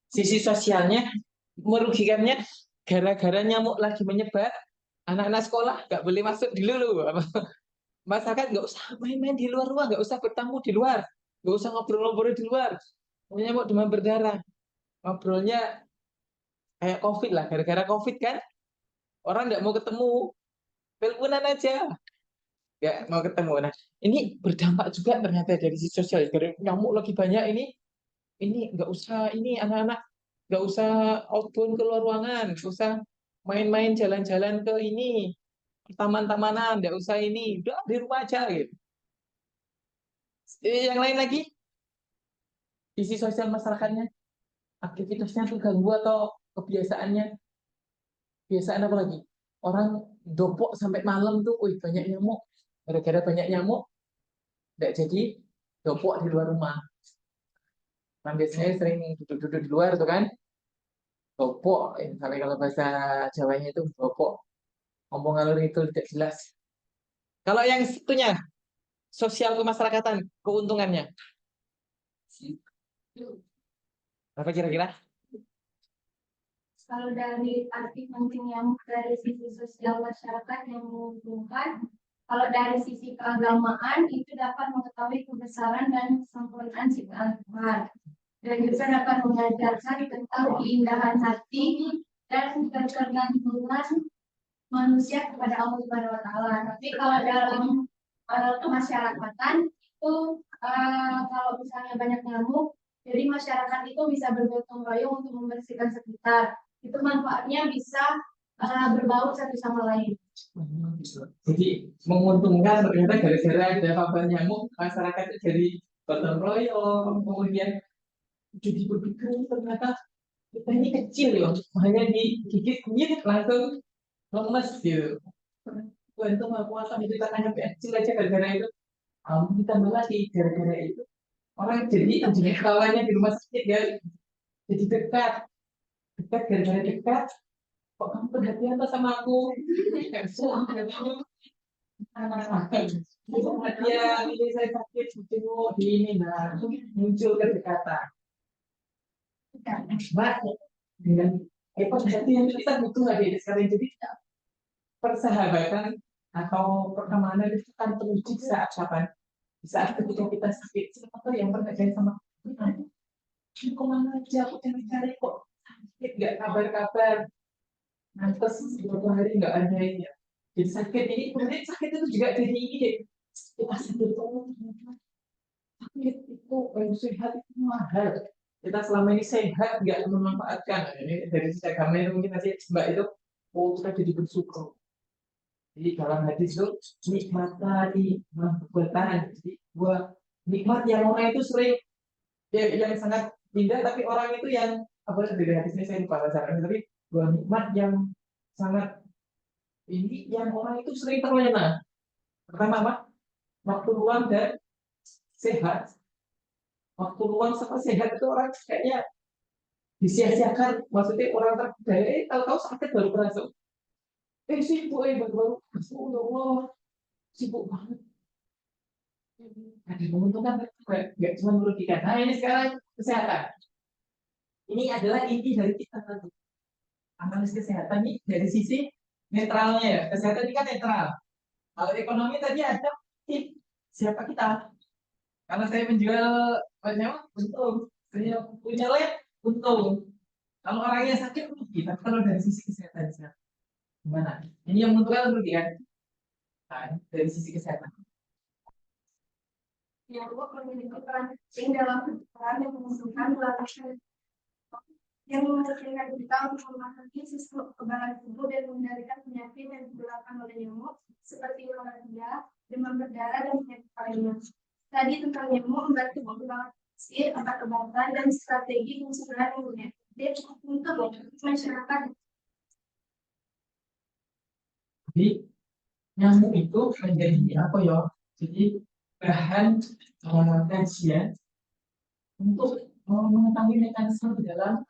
sisi sosialnya merugikannya gara-gara nyamuk lagi menyebar, anak-anak sekolah nggak boleh masuk dulu. Masyarakat nggak usah main-main di luar rumah, nggak usah bertamu di luar, nggak usah ngobrol-ngobrol di luar. Nyamuk demam berdarah, ngobrolnya kayak COVID lah, gara-gara COVID kan orang nggak mau ketemu, teleponan aja, nggak mau ketemu. Nah ini berdampak juga ternyata dari sisi sosial. Gara nyamuk lagi banyak ini nggak usah ini anak-anak nggak usah outbound keluar ruangan, nggak usah main-main jalan-jalan ke ini taman-tamanan, nggak usah ini, udah di rumah aja gitu. Yang lain lagi sisi sosial masyarakatnya, aktivitasnya terganggu atau kebiasaannya. Kebiasaan apa lagi? Orang dopok sampai malam tuh, wih banyak nyamuk. Gara-gara banyak nyamuk, nggak jadi jopok di luar rumah. Kan biasanya sering duduk-duduk di luar tuh kan, jopok. Misalnya kalau bahasa Jawanya itu jopok. Ngomong ngalur itu tidak jelas. Kalau yang satunya, sosial kemasyarakatan, keuntungannya. Apa kira-kira? Kalau dari arti penting nyamuk dari sisi sosial masyarakat yang menguntungkan, kalau dari sisi keagamaan itu dapat mengetahui kebesaran dan kesempurnaan ciptaan Tuhan, dan juga dapat mengajarkan tentang keindahan hati dan ketergantungan manusia kepada Allah Subhanahu wa Ta'ala. Tapi kalau dalam kemasyarakatan itu kalau misalnya banyak nyamuk, jadi masyarakat itu bisa bergotong royong untuk membersihkan sekitar. Itu manfaatnya bisa berbaur satu sama lain. Jadi menguntungkan ternyata gara-gara ada wabah nyamuk, masyarakat itu jadi gotong royong, kemudian jadi berpikir ternyata kita ini kecil ya, hanya digigit kunyit langsung lemes gitu. Tuhan itu maha kuasa, itu kita hanya kecil aja gara-gara itu. Kamu ditambah lagi gara-gara itu orang jadi jenis kawannya di rumah sakit ya, jadi dekat, dekat gara-gara dekat. Kok kamu perhatian tuh sama aku? Perhatian, ini saya sakit, jenguk di ini, nah muncul kedekatan. Mbak, dengan perhatian kita butuh lagi sekarang, jadi persahabatan atau pertemanan itu kan teruji saat kapan? Di saat ketika kita sakit, siapa tuh yang pernah jadi sama kita? Kemana aja aku cari-cari kok sakit, nggak kabar-kabar. Nanti beberapa hari nggak ada ini ya. Jadi sakit ini, kemudian sakit itu juga jadi ini deh. Kita sakit tuh, sakit itu sehat itu mahal. Kita selama ini sehat nggak memanfaatkan. Ini dari sisi agama itu mungkin nanti Mbak itu, oh kita jadi bersyukur. Jadi dalam hadis itu nikmat tadi perbuatan. Jadi gua nikmat yang orang itu sering yang sangat indah, tapi orang itu yang apa dari hadisnya saya lupa bahasa tapi gua nikmat yang sangat ini yang orang itu sering terlena. Pertama apa? Waktu luang dan sehat. Waktu luang sama sehat itu orang kayaknya disia-siakan. Maksudnya orang terpedaya, tahu-tahu sakit baru kerasa. Sibuk baru-baru, ya Allah, sibuk banget. Ada menguntungkan, nggak cuma merugikan. Nah ini sekarang kesehatan. Ini adalah inti dari kita nanti. Analis kesehatan ini dari sisi netralnya ya. Kesehatan ini kan netral. Kalau ekonomi tadi ada siapa kita? Kalau saya menjual banyak untung, saya punya lab untung. Kalau orangnya sakit rugi. Tapi kalau dari sisi kesehatan gimana? Ini yang menentukan rugi kan? Nah, dari sisi kesehatan. Yang kedua, memiliki peran penting dalam peran yang menguntungkan melalui yang memungkinkan kita untuk memahami sistem kekebalan tubuh dan mengendalikan penyakit yang ditularkan oleh nyamuk seperti malaria, demam berdarah, dan penyakit lainnya. Tadi tentang nyamuk membantu pengembangan fisik, obat-obatan, dan strategi pencegahan yang efektif untuk masyarakat. Jadi nyamuk itu menjadi apa ya? Jadi bahan kajian untuk mengetahui mekanisme di dalam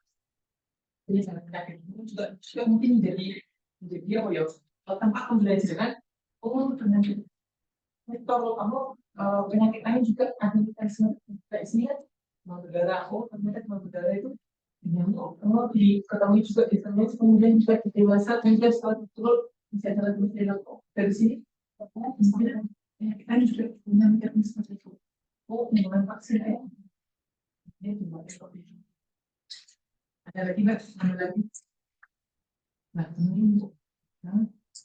penyakit itu juga mungkin menjadi apa ya? Tempat pembelajaran penyakit. Kalau kamu penyakit lain juga ada mekanisme kayak sini kan, demam berdarah, ternyata demam berdarah itu nyamuk. Diketahui juga di sana, kemudian juga di dewasa, dan juga setelah betul bisa ada gejala dari sini. Kemudian penyakit lain juga punya mekanisme itu. Menggunakan vaksin ya. Ini juga seperti itu. Ada lagi nggak? Ada lagi? Nah, ini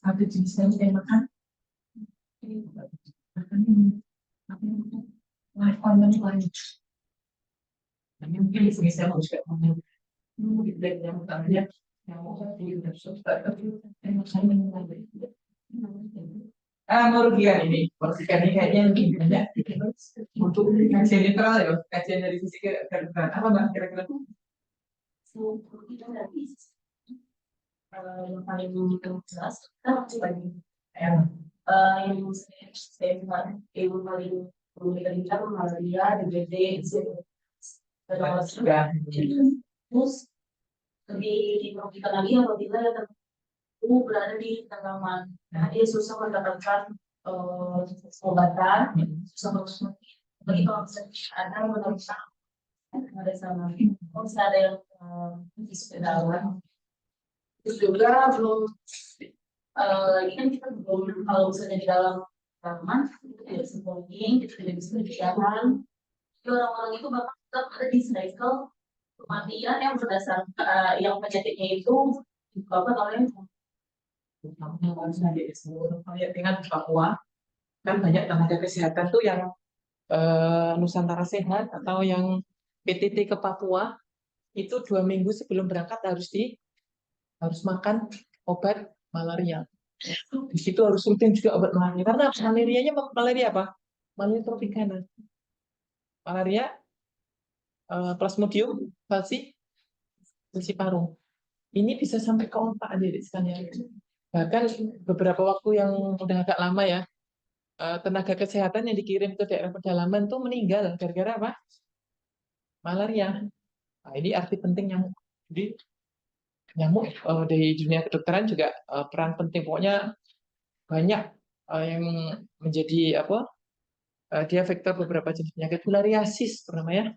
ada jenis yang makan. Makan ini. Online lain. Mungkin di sini saya mau juga ngomong yang utamanya yang mau di merugikan ini merugikan ini kayaknya lebih banyak untuk kajian netral ya, kajian dari sisi kekebalan apa mbak kira-kira yang paling jelas yang yang saya ilmu paling perlu kita bincang malaria, DBD, Sudah. terus lebih merugikan lagi apabila tertentu berada di tanaman, karena dia susah mendapatkan pengobatan, susah terus bagi kalau misalnya ada menemukan ada sama, kalau misalnya ada yang di sepedaan, terus juga belum ini kan kita belum kalau misalnya di dalam tanaman itu tidak bisa polling, kita tidak bisa berjalan. Jadi orang-orang itu bakal tetap ada di cycle kematian yang berdasarkan yang penyakitnya itu apa namanya Kayak dengan Papua, kan banyak tenaga kesehatan tuh yang Nusantara Sehat atau yang PTT ke Papua itu 2 minggu sebelum berangkat harus makan obat malaria. Di situ harus rutin juga obat malaria. Karena malarianya malaria apa? Malaria tropicana. Malaria Plasmodium falciparum. Ini bisa sampai ke otak adik sekalian. Bahkan beberapa waktu yang udah agak lama ya, tenaga kesehatan yang dikirim ke daerah pedalaman tuh meninggal gara-gara apa? Malaria. Nah, ini arti penting nyamuk. Jadi nyamuk di dunia kedokteran juga peran penting. Pokoknya banyak yang menjadi apa? Dia vektor beberapa jenis penyakit. Filariasis namanya.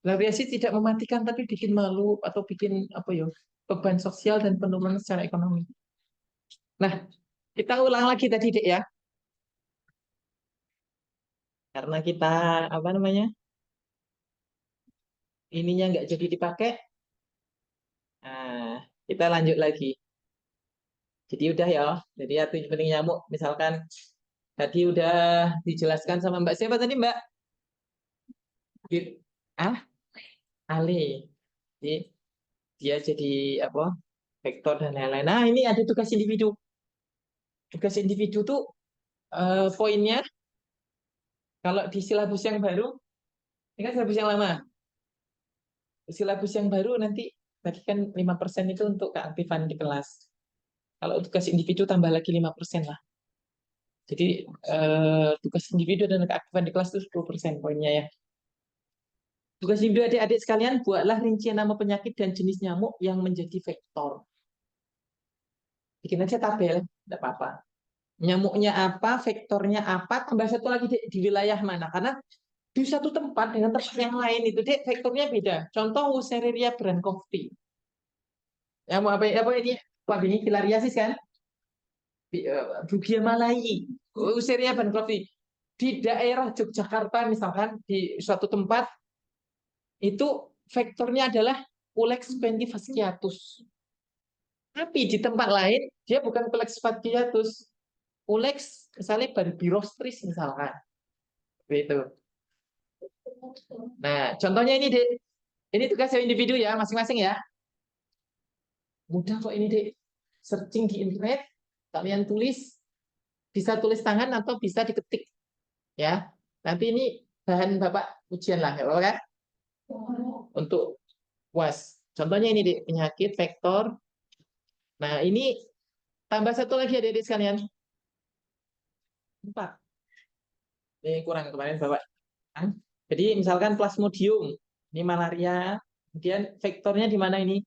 Filariasis tidak mematikan tapi bikin malu atau bikin apa ya? Beban sosial dan penurunan secara ekonomi. Nah, kita ulang lagi tadi Dek ya. Karena kita apa namanya? Ininya nggak jadi dipakai. Nah, kita lanjut lagi. Jadi udah ya. Jadi arti penting nyamuk misalkan tadi udah dijelaskan sama Mbak siapa tadi Mbak? Ah, Ale. Jadi dia jadi apa? Vektor dan lain-lain. Nah, ini ada tugas individu. Tugas individu tuh poinnya kalau di silabus yang baru, ini kan silabus yang lama. Silabus yang baru nanti tadi kan 5% itu untuk keaktifan di kelas. Kalau tugas individu tambah lagi 5% lah. Jadi tugas individu dan keaktifan di kelas itu 10% poinnya ya. Tugas individu adik-adik sekalian, buatlah rincian nama penyakit dan jenis nyamuk yang menjadi vektor. Bikin aja tabel, tidak apa-apa. Nyamuknya apa, vektornya apa, tambah satu lagi di wilayah mana. Karena di satu tempat dengan tempat yang lain itu dek vektornya beda. Contoh Wuchereria brandcofti. Nyamuk apa ini? Wah, ini filariasis kan? Bugia malayi, Wuchereria brandcofti. Di daerah Yogyakarta misalkan di suatu tempat itu vektornya adalah Pulex pentifasciatus. Tapi di tempat lain dia bukan Pulex fasciatus. Pulex misalnya Barbirostris misalkan. Begitu. Nah, contohnya ini Dek. Ini tugas individu ya, masing-masing ya. Mudah kok ini Dek. Searching di internet, kalian tulis, bisa tulis tangan atau bisa diketik. Ya. Nanti ini bahan Bapak ujian lah, ya kan? Untuk UAS. Contohnya ini Dek, penyakit vektor. Nah, ini tambah satu lagi adik-adik sekalian. 4. Ini kurang kemarin Bapak. Jadi misalkan plasmodium, ini malaria, kemudian vektornya di mana ini?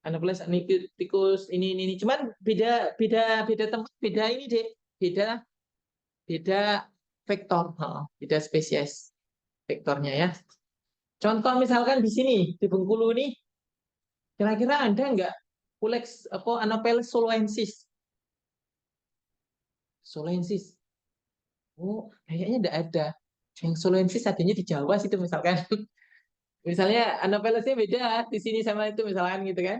Anopheles nicoticus ini. Cuman beda tempat, beda ini deh, beda vektor, beda spesies vektornya ya. Contoh misalkan di sini di Bengkulu ini, kira-kira ada nggak Pulex apa Anopheles soloensis? Soloensis. Oh, kayaknya nggak ada. Yang soloensis adanya di Jawa situ misalkan. Misalnya Anophelesnya beda di sini sama itu misalkan gitu kan.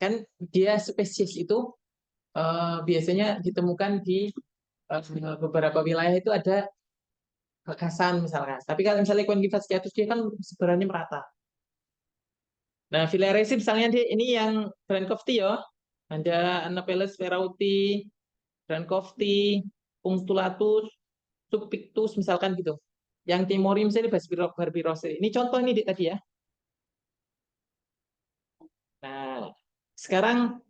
Kan dia spesies itu biasanya ditemukan di beberapa wilayah itu ada kekasan misalkan. Tapi kalau misalnya Conchifasciatus dia kan sebenarnya merata. Nah, filariasis misalnya ini yang Brandcofti ya. Ada Anopheles ferrauti, Brandcofti, Punctulatus, Subpictus misalkan gitu. Yang Timori misalnya Barbirostris. Ini contoh ini tadi ya. Nah, sekarang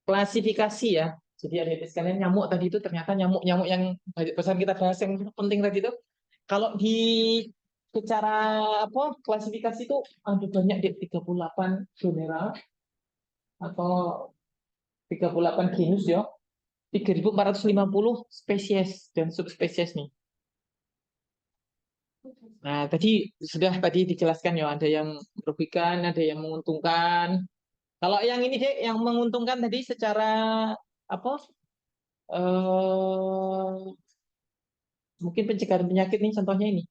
klasifikasi ya. Jadi adik-adik sekalian, nyamuk tadi itu ternyata nyamuk-nyamuk yang pesan kita bahas yang penting tadi itu, kalau di secara apa klasifikasi itu ada banyak di 38 genera atau 38 genus ya, 3.450 spesies dan subspesies nih. Nah, tadi sudah tadi dijelaskan ya, ada yang merugikan, ada yang menguntungkan. Kalau yang ini deh, yang menguntungkan tadi secara apa? eh Mungkin pencegahan penyakit nih, contohnya ini.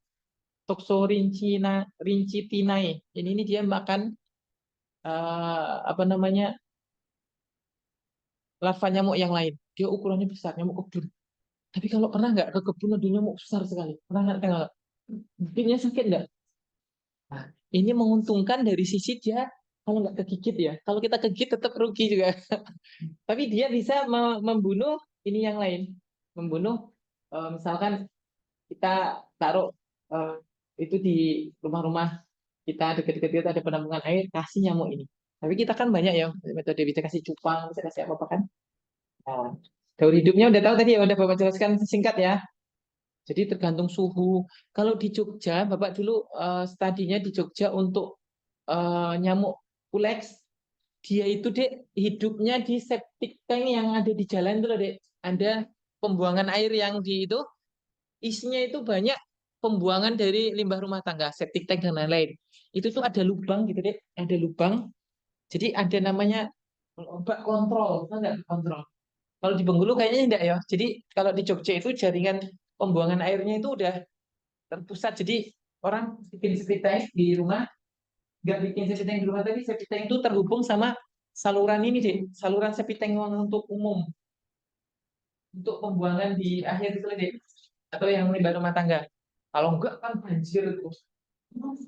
Toxorincitinae. Ini dia makan apa namanya? Larva nyamuk yang lain. Dia ukurannya besar, nyamuk kebun. Tapi kalau pernah nggak ke kebun ada nyamuk besar sekali? Pernah nggak tengok? Bikinnya sakit nggak? Nah, ini menguntungkan dari sisi dia kalau nggak kegigit ya. Kalau kita kegigit tetap rugi juga. Tapi dia bisa membunuh ini yang lain. Membunuh misalkan kita taruh eh, itu di rumah-rumah kita dekat-dekat kita ada penampungan air, kasih nyamuk ini. Tapi kita kan banyak ya metode, bisa kasih cupang, bisa kasih apa kan. Nah, daur hidupnya udah tahu tadi ya, udah Bapak jelaskan singkat ya. Jadi tergantung suhu. Kalau di Jogja, Bapak dulu studinya di Jogja untuk nyamuk Pulex, dia itu dek hidupnya di septic tank yang ada di jalan itu loh dek. Ada pembuangan air yang di itu isinya itu banyak pembuangan dari limbah rumah tangga, septic tank dan lain-lain. Itu tuh ada lubang gitu dek, ada lubang. Jadi ada namanya bak kontrol, enggak kontrol. Kalau di Bengkulu kayaknya enggak ya. Jadi kalau di Jogja itu jaringan pembuangan airnya itu udah terpusat. Jadi orang bikin septic tank di rumah, nggak bikin septic tank di rumah tadi, septic tank itu terhubung sama saluran ini deh, saluran septic tank untuk umum, untuk pembuangan di akhir itu deh, atau yang limbah rumah tangga. Kalau enggak kan banjir itu.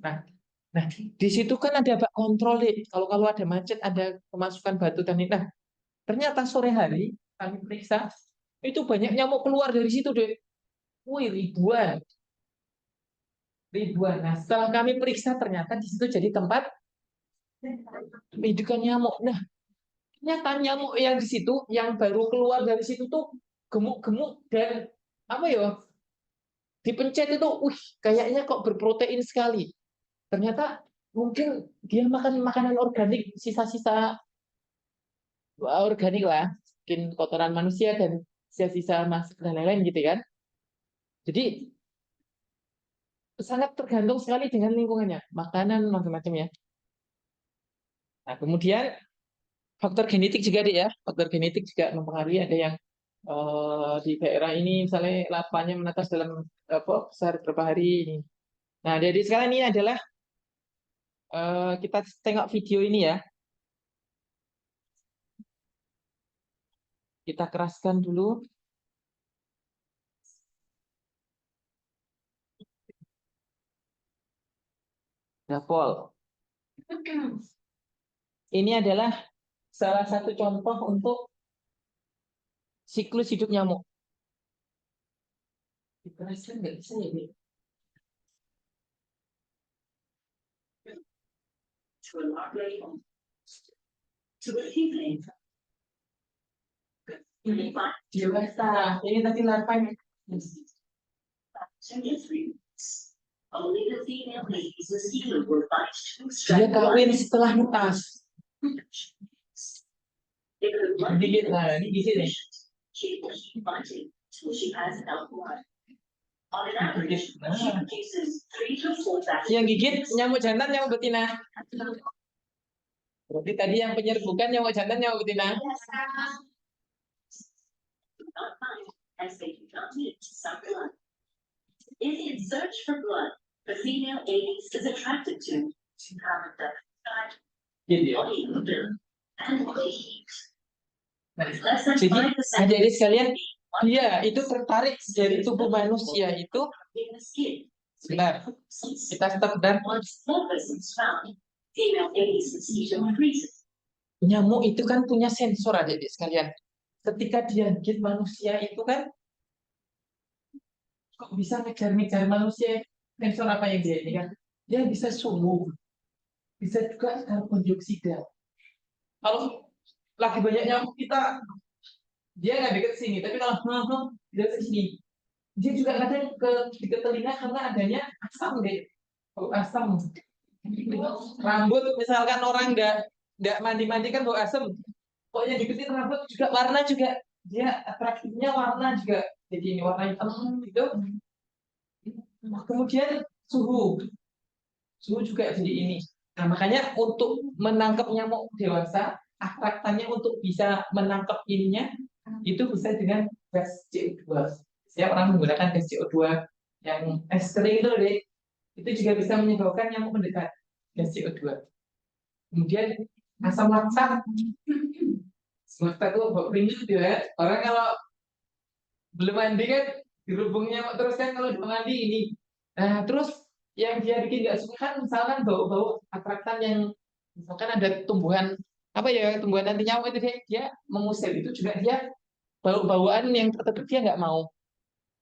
Nah, nah di situ kan ada bak kontrol deh. Kalau kalau ada macet, ada kemasukan batu dan ini. Nah, ternyata sore hari kami periksa itu banyak nyamuk keluar dari situ deh. Wih, ribuan, ribuan. Nah, setelah kami periksa ternyata di situ jadi tempat indukan nyamuk. Nah, ternyata nyamuk yang di situ, yang baru keluar dari situ tuh gemuk-gemuk dan apa ya? Dipencet itu, kayaknya kok berprotein sekali. Ternyata mungkin dia makan makanan organik, sisa-sisa organik lah, mungkin kotoran manusia dan sisa-sisa masak dan lain-lain gitu kan. Jadi sangat tergantung sekali dengan lingkungannya, makanan macam-macam ya. Nah, kemudian faktor genetik juga deh ya, faktor genetik juga mempengaruhi. Ada yang di daerah ini misalnya larvanya menetas dalam apa besar berapa hari ini. Nah, jadi sekarang ini adalah kita tengok video ini ya. Kita keraskan dulu. Dapol. Ini adalah salah satu contoh untuk siklus hidup nyamuk. Dikeraskan nggak bisa ya, Bi? Ini dewasa. Ini tadi larvanya. Dia kawin setelah netas. Digigit, nah ini di sini. Yang gigit nyamuk jantan, nyamuk betina. Berarti tadi yang penyerbukan nyamuk jantan, nyamuk betina. Gitu ya. Nah, jadi adik-adik sekalian, dia itu tertarik dari tubuh manusia itu. Sebentar, kita stop dan nyamuk itu kan punya sensor adik-adik sekalian. Ketika dia gigit manusia itu kan kok bisa ngejar-ngejar manusia, sensor apa yang dia ini kan? Dia bisa suhu, bisa juga karbon dioksida. Kalau lagi banyak nyamuk kita dia nggak deket sini, tapi kalau dia ke sini, dia juga kadang ke deket telinga karena adanya asam deh, bau asam. Rambut misalkan orang nggak mandi-mandi kan bau asam, pokoknya deketin rambut juga warna juga dia atraktifnya warna juga jadi ini warna hitam gitu. Kemudian suhu suhu juga jadi ini. Nah, makanya untuk menangkap nyamuk dewasa, atraktannya untuk bisa menangkap ininya itu bisa dengan gas CO2. Saya orang menggunakan gas CO2 yang es kering itu deh, itu juga bisa menyebabkan nyamuk mendekat gas CO2. Kemudian asam laktat, laktat itu bau keringat gitu ya. Orang kalau belum mandi kan dirubung nyamuk terus kan kalau udah mandi ini. Nah, terus yang dia bikin nggak suka kan misalkan bau-bau atraktan yang misalkan ada tumbuhan apa ya tumbuhan anti nyamuk itu dia mengusir itu juga dia bau-bauan yang tertentu dia nggak mau.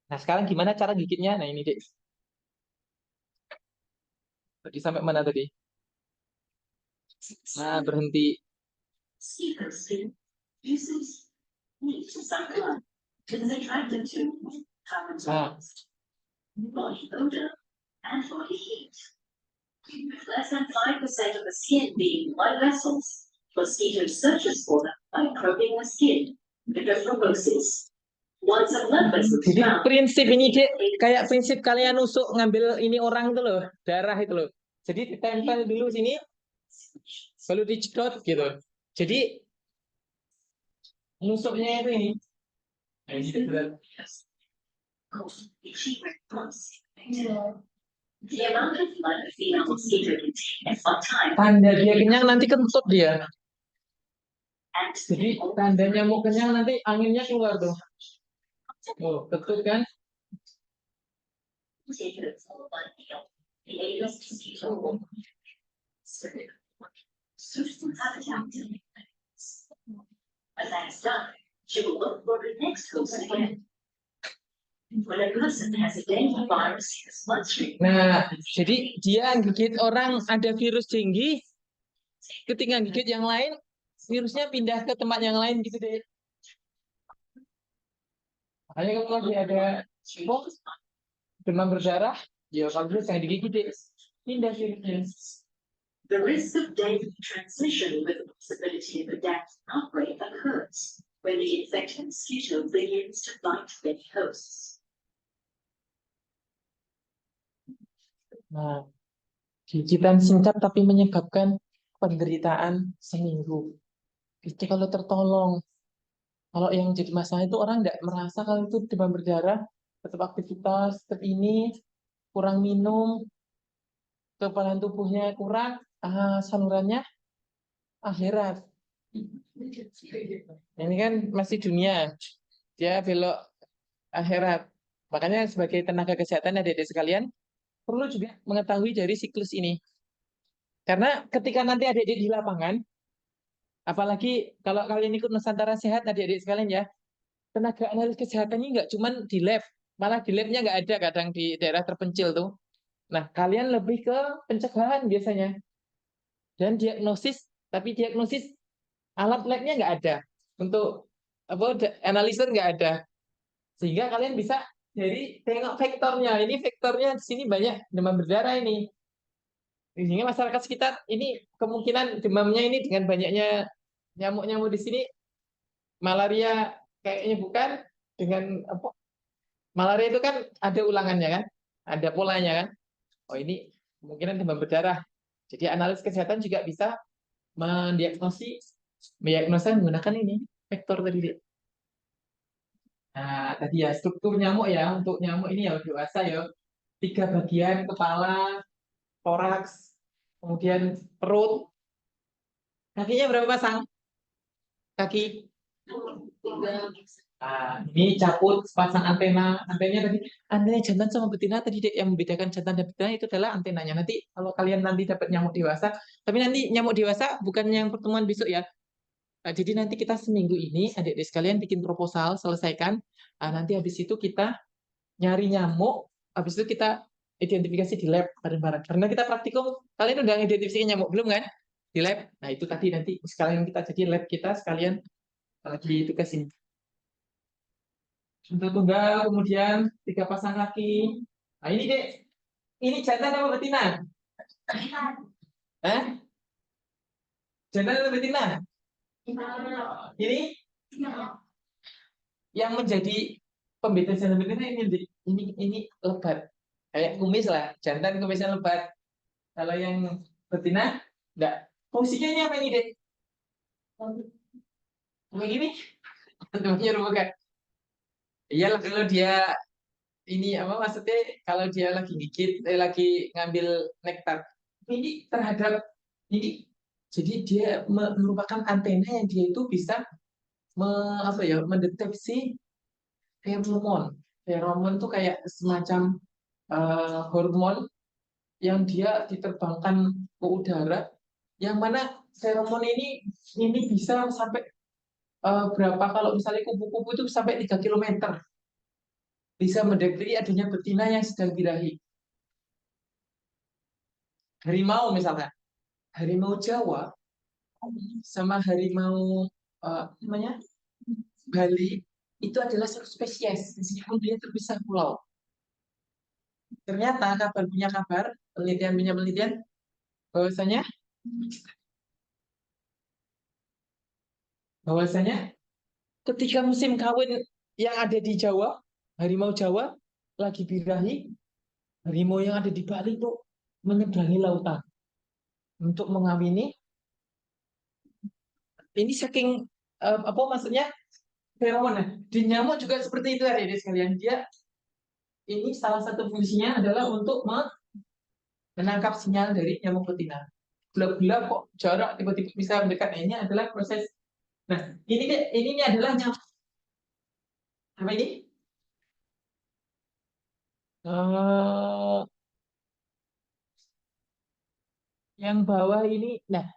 Nah sekarang gimana cara gigitnya? Nah ini deh. Tadi sampai mana tadi? Nah berhenti. Secrecy uses heat cycle is attracted to carbon Ah. body odor and body heat. With less than 5% of the skin being blood vessels, mosquitoes searches for them by probing the skin with the proboscis. Once a blood vessel is Jadi found, prinsip ini dek kayak prinsip kalian nusuk ngambil ini orang itu loh darah itu loh. Jadi ditempel dulu sini, lalu dicedot gitu. Jadi nusuknya itu ini. Nah, ini berat. the amount of blood a female mosquito can take at one time Tanda dia kenyang nanti kentut dia. and Jadi tanda nyamuk kenyang nanti anginnya keluar tuh. Oh, kentut kan? mosquitoes all one meal. The Aedes mosquito will habitat. When that is done, she will look for the next host again. When a person has a dengue virus in his bloodstream, Nah, jadi dia gigit orang ada virus dengue, ketika gigit yang lain, virusnya pindah ke tempat yang lain gitu deh. Makanya kalau dia ada demam berdarah, ya kalau virus yang digigit deh, pindah virusnya. the risk of dengue transmission with the possibility of a dengue outbreak occurs when the infected mosquito begins to bite many hosts. Nah, gigitan singkat tapi menyebabkan penderitaan seminggu. Itu kalau tertolong. Kalau yang jadi masalah itu orang tidak merasa kalau itu demam berdarah, tetap aktivitas, tetap ini, kurang minum, kekebalan tubuhnya kurang, salurannya akhirat. Ini kan masih dunia, dia belok akhirat. Makanya sebagai tenaga kesehatan adik-adik sekalian, perlu juga mengetahui dari siklus ini. Karena ketika nanti adik-adik di lapangan, apalagi kalau kalian ikut Nusantara Sehat adik-adik sekalian ya, tenaga analis kesehatannya nggak cuma di lab, malah di labnya nggak ada kadang di daerah terpencil tuh. Nah, kalian lebih ke pencegahan biasanya. Dan diagnosis, tapi diagnosis alat labnya nggak ada. Untuk analisis nggak ada. Sehingga kalian bisa jadi tengok vektornya. Ini vektornya di sini banyak demam berdarah ini. Sehingga masyarakat sekitar ini kemungkinan demamnya ini dengan banyaknya nyamuk-nyamuk di sini malaria kayaknya bukan dengan apa? Malaria itu kan ada ulangannya kan, ada polanya kan. Oh ini kemungkinan demam berdarah. Jadi analis kesehatan juga bisa mendiagnosa menggunakan ini vektor tadi. Nah, tadi ya struktur nyamuk ya untuk nyamuk ini ya dewasa ya 3 bagian kepala, toraks, kemudian perut. Kakinya berapa pasang? Kaki. Nah, ini caput pasang antena. Antenanya tadi antena jantan sama betina tadi Dek, yang membedakan jantan dan betina itu adalah antenanya. Nanti kalau kalian nanti dapat nyamuk dewasa, tapi nanti nyamuk dewasa bukan yang pertemuan besok ya. Nah, jadi nanti kita seminggu ini adik-adik sekalian bikin proposal, selesaikan. Nah, nanti habis itu kita nyari nyamuk, habis itu kita identifikasi di lab bareng-bareng. Karena kita praktikum, kalian udah identifikasi nyamuk belum kan? Di lab. Nah, itu tadi nanti sekalian kita jadi lab kita sekalian lagi tugas ini. Untuk tunggal, kemudian 3 pasang kaki. Nah ini dek, ini jantan apa betina? Eh? Jantan atau betina? Ini yang menjadi pembeda jantan betina ini, Dek. Ini lebat. Kayak kumis lah, jantan kumisnya lebat. Kalau yang betina, enggak. Fungsinya ini apa ini, Dek? Begini? Namanya rumahan. Iyalah kalau dia ini apa maksudnya kalau dia lagi gigit, lagi ngambil nektar. Ini terhadap ini jadi dia merupakan antena yang dia itu bisa apa ya mendeteksi feromon. Feromon tuh kayak semacam hormon yang dia diterbangkan ke udara, yang mana feromon ini bisa sampai berapa kalau misalnya kupu-kupu itu sampai 3 kilometer bisa mendeteksi adanya betina yang sedang birahi. Harimau misalnya, harimau Jawa sama harimau namanya Bali itu adalah satu spesies meskipun dia terpisah pulau. Ternyata punya kabar penelitian bahwasanya bahwasanya ketika musim kawin yang ada di Jawa, harimau Jawa lagi birahi, harimau yang ada di Bali itu menyeberangi lautan untuk mengawini. Ini saking apa maksudnya feromon. Di nyamuk juga seperti itu adik-adik sekalian. Dia ini salah satu fungsinya adalah untuk menangkap sinyal dari nyamuk betina. Gelap-gelap kok jarak tiba-tiba bisa mendekat. Nah, ini adalah proses. Nah, ini adalah nyamuk. Apa ini? Yang bawah ini. Nah,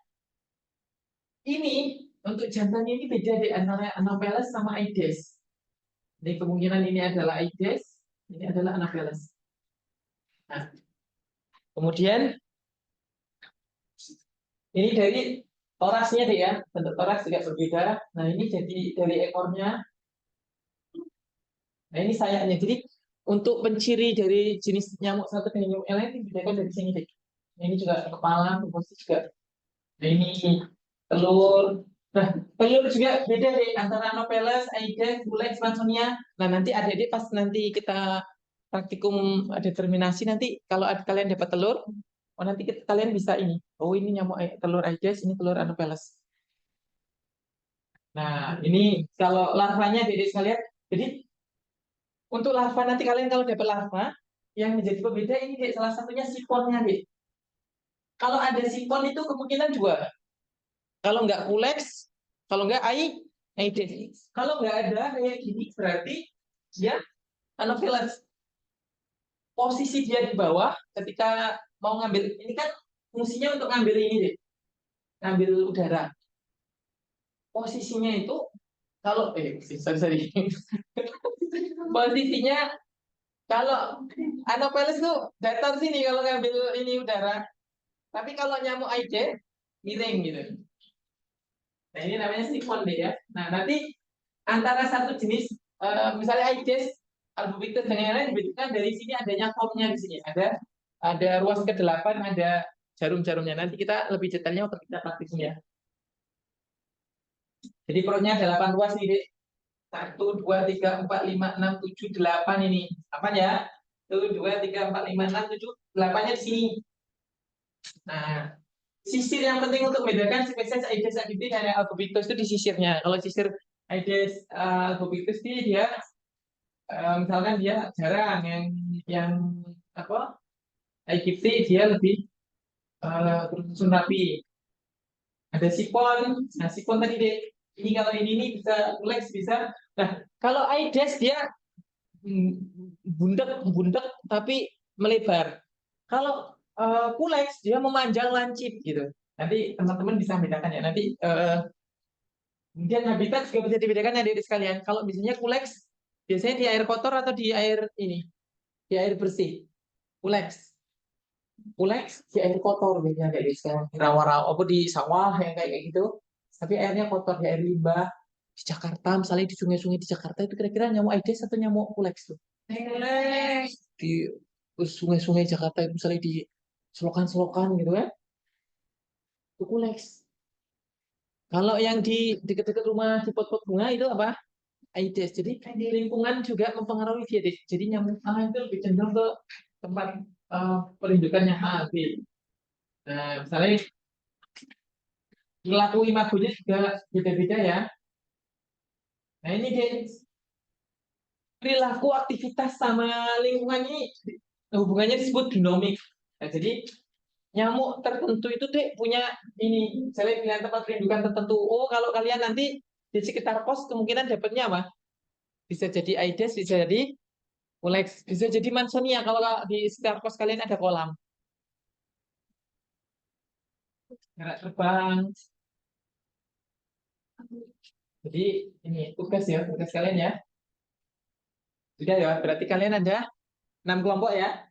ini untuk jantan ini beda di antara Anopheles sama Aedes. Jadi kemungkinan ini adalah Aedes, ini adalah Anopheles. Nah, kemudian ini dari torasnya deh ya, bentuk toras juga berbeda. Nah ini jadi dari ekornya. Nah ini sayapnya. Jadi untuk penciri dari jenis nyamuk satu dengan nyamuk yang lain dibedakan dari sini deh. Nah, ini juga kepala, proporsi juga. Nah ini telur. Nah telur juga beda deh antara Anopheles, Aedes, Culex, Mansonia. Nah nanti adik-adik pas nanti kita praktikum determinasi nanti kalau kalian dapat telur, oh nanti kalian bisa ini. Oh ini nyamuk telur Aedes, ini telur Anopheles. Nah ini kalau larvanya adik-adik sekalian. Jadi untuk larva nanti kalian kalau dapat larva yang menjadi pembeda ini dek, salah satunya sifonnya dek. Kalau ada sifon itu kemungkinan dua. Kalau nggak Culex, kalau nggak Aedes. Kalau nggak ada kayak gini berarti dia Anopheles. Posisi dia di bawah ketika mau ngambil ini kan fungsinya untuk ngambil ini deh, ngambil udara. Posisinya itu kalau sorry. Posisinya kalau Anopheles tuh datar sini kalau ngambil ini udara. Tapi kalau nyamuk Aedes miring gitu. Nah ini namanya sifon deh ya. Nah nanti antara satu jenis misalnya Aedes albopictus dengan yang lain dibedakan dari sini adanya formnya di sini ada ruas ke-8 ada jarum-jarumnya. Nanti kita lebih detailnya waktu kita praktikum ya. Jadi perutnya ada 8 ruas nih dek. 1, 2, 3, 4, 5, 6, 7, 8 ini. Apa ya? 1, 2, 3, 4, 5, 6, 7, 8-nya di sini. Nah, sisir yang penting untuk membedakan spesies Aedes aegypti dan albopictus itu di sisirnya. Kalau sisir Aedes albopictus dia misalkan dia jarang yang apa aegypti dia lebih tersusun rapi. Ada sipon, nah sipon tadi deh. Ini kalau ini bisa Culex bisa. Nah kalau Aedes dia bundek tapi melebar. Kalau Culex dia memanjang lancip gitu. Nanti teman-teman bisa bedakan ya. Nanti kemudian habitat juga bisa dibedakan ya dari sekalian. Kalau misalnya Culex biasanya di air kotor atau di air ini, di air bersih. Culex di air kotor biasanya kayak gitu. Rawa-rawa apa di sawah yang kayak gitu. Tapi airnya kotor di air limbah. di Jakarta, misalnya di sungai-sungai di Jakarta itu kira-kira nyamuk Aedes atau nyamuk Culex tuh? Di sungai-sungai Jakarta itu misalnya di selokan-selokan gitu kan, itu Culex. Kalau yang di dekat-dekat rumah di pot-pot bunga itu apa? Aedes. Jadi lingkungan juga mempengaruhi dia. Jadi nyamuk A itu lebih cenderung ke tempat perindukannya A, B. Nah, misalnya perilaku imagonya juga beda-beda ya. Nah, ini deh perilaku aktivitas sama lingkungan ini hubungannya disebut genomik. Nah, jadi nyamuk tertentu itu deh punya ini, misalnya pilihan tempat perindukan tertentu. Oh, kalau kalian nanti di sekitar pos kemungkinan dapatnya apa? Bisa jadi Aedes, bisa jadi Culex, bisa jadi Mansonia kalau di sekitar pos kalian ada kolam. Jarak terbang. Jadi ini tugas kalian ya. Sudah ya, berarti kalian ada 6 kelompok ya.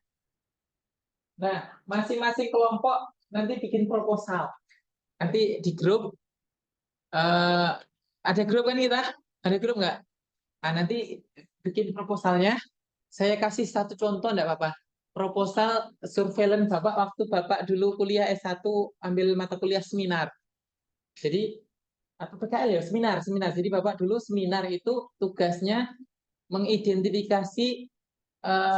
Nah, masing-masing kelompok nanti bikin proposal. Nanti di grup, ada grup kan kita? Ada grup nggak? Nah, nanti bikin proposalnya. Saya kasih satu contoh enggak apa-apa. Proposal surveillance Bapak waktu Bapak dulu kuliah S1 ambil mata kuliah seminar. Jadi atau PKL ya, seminar. Jadi Bapak dulu seminar itu tugasnya mengidentifikasi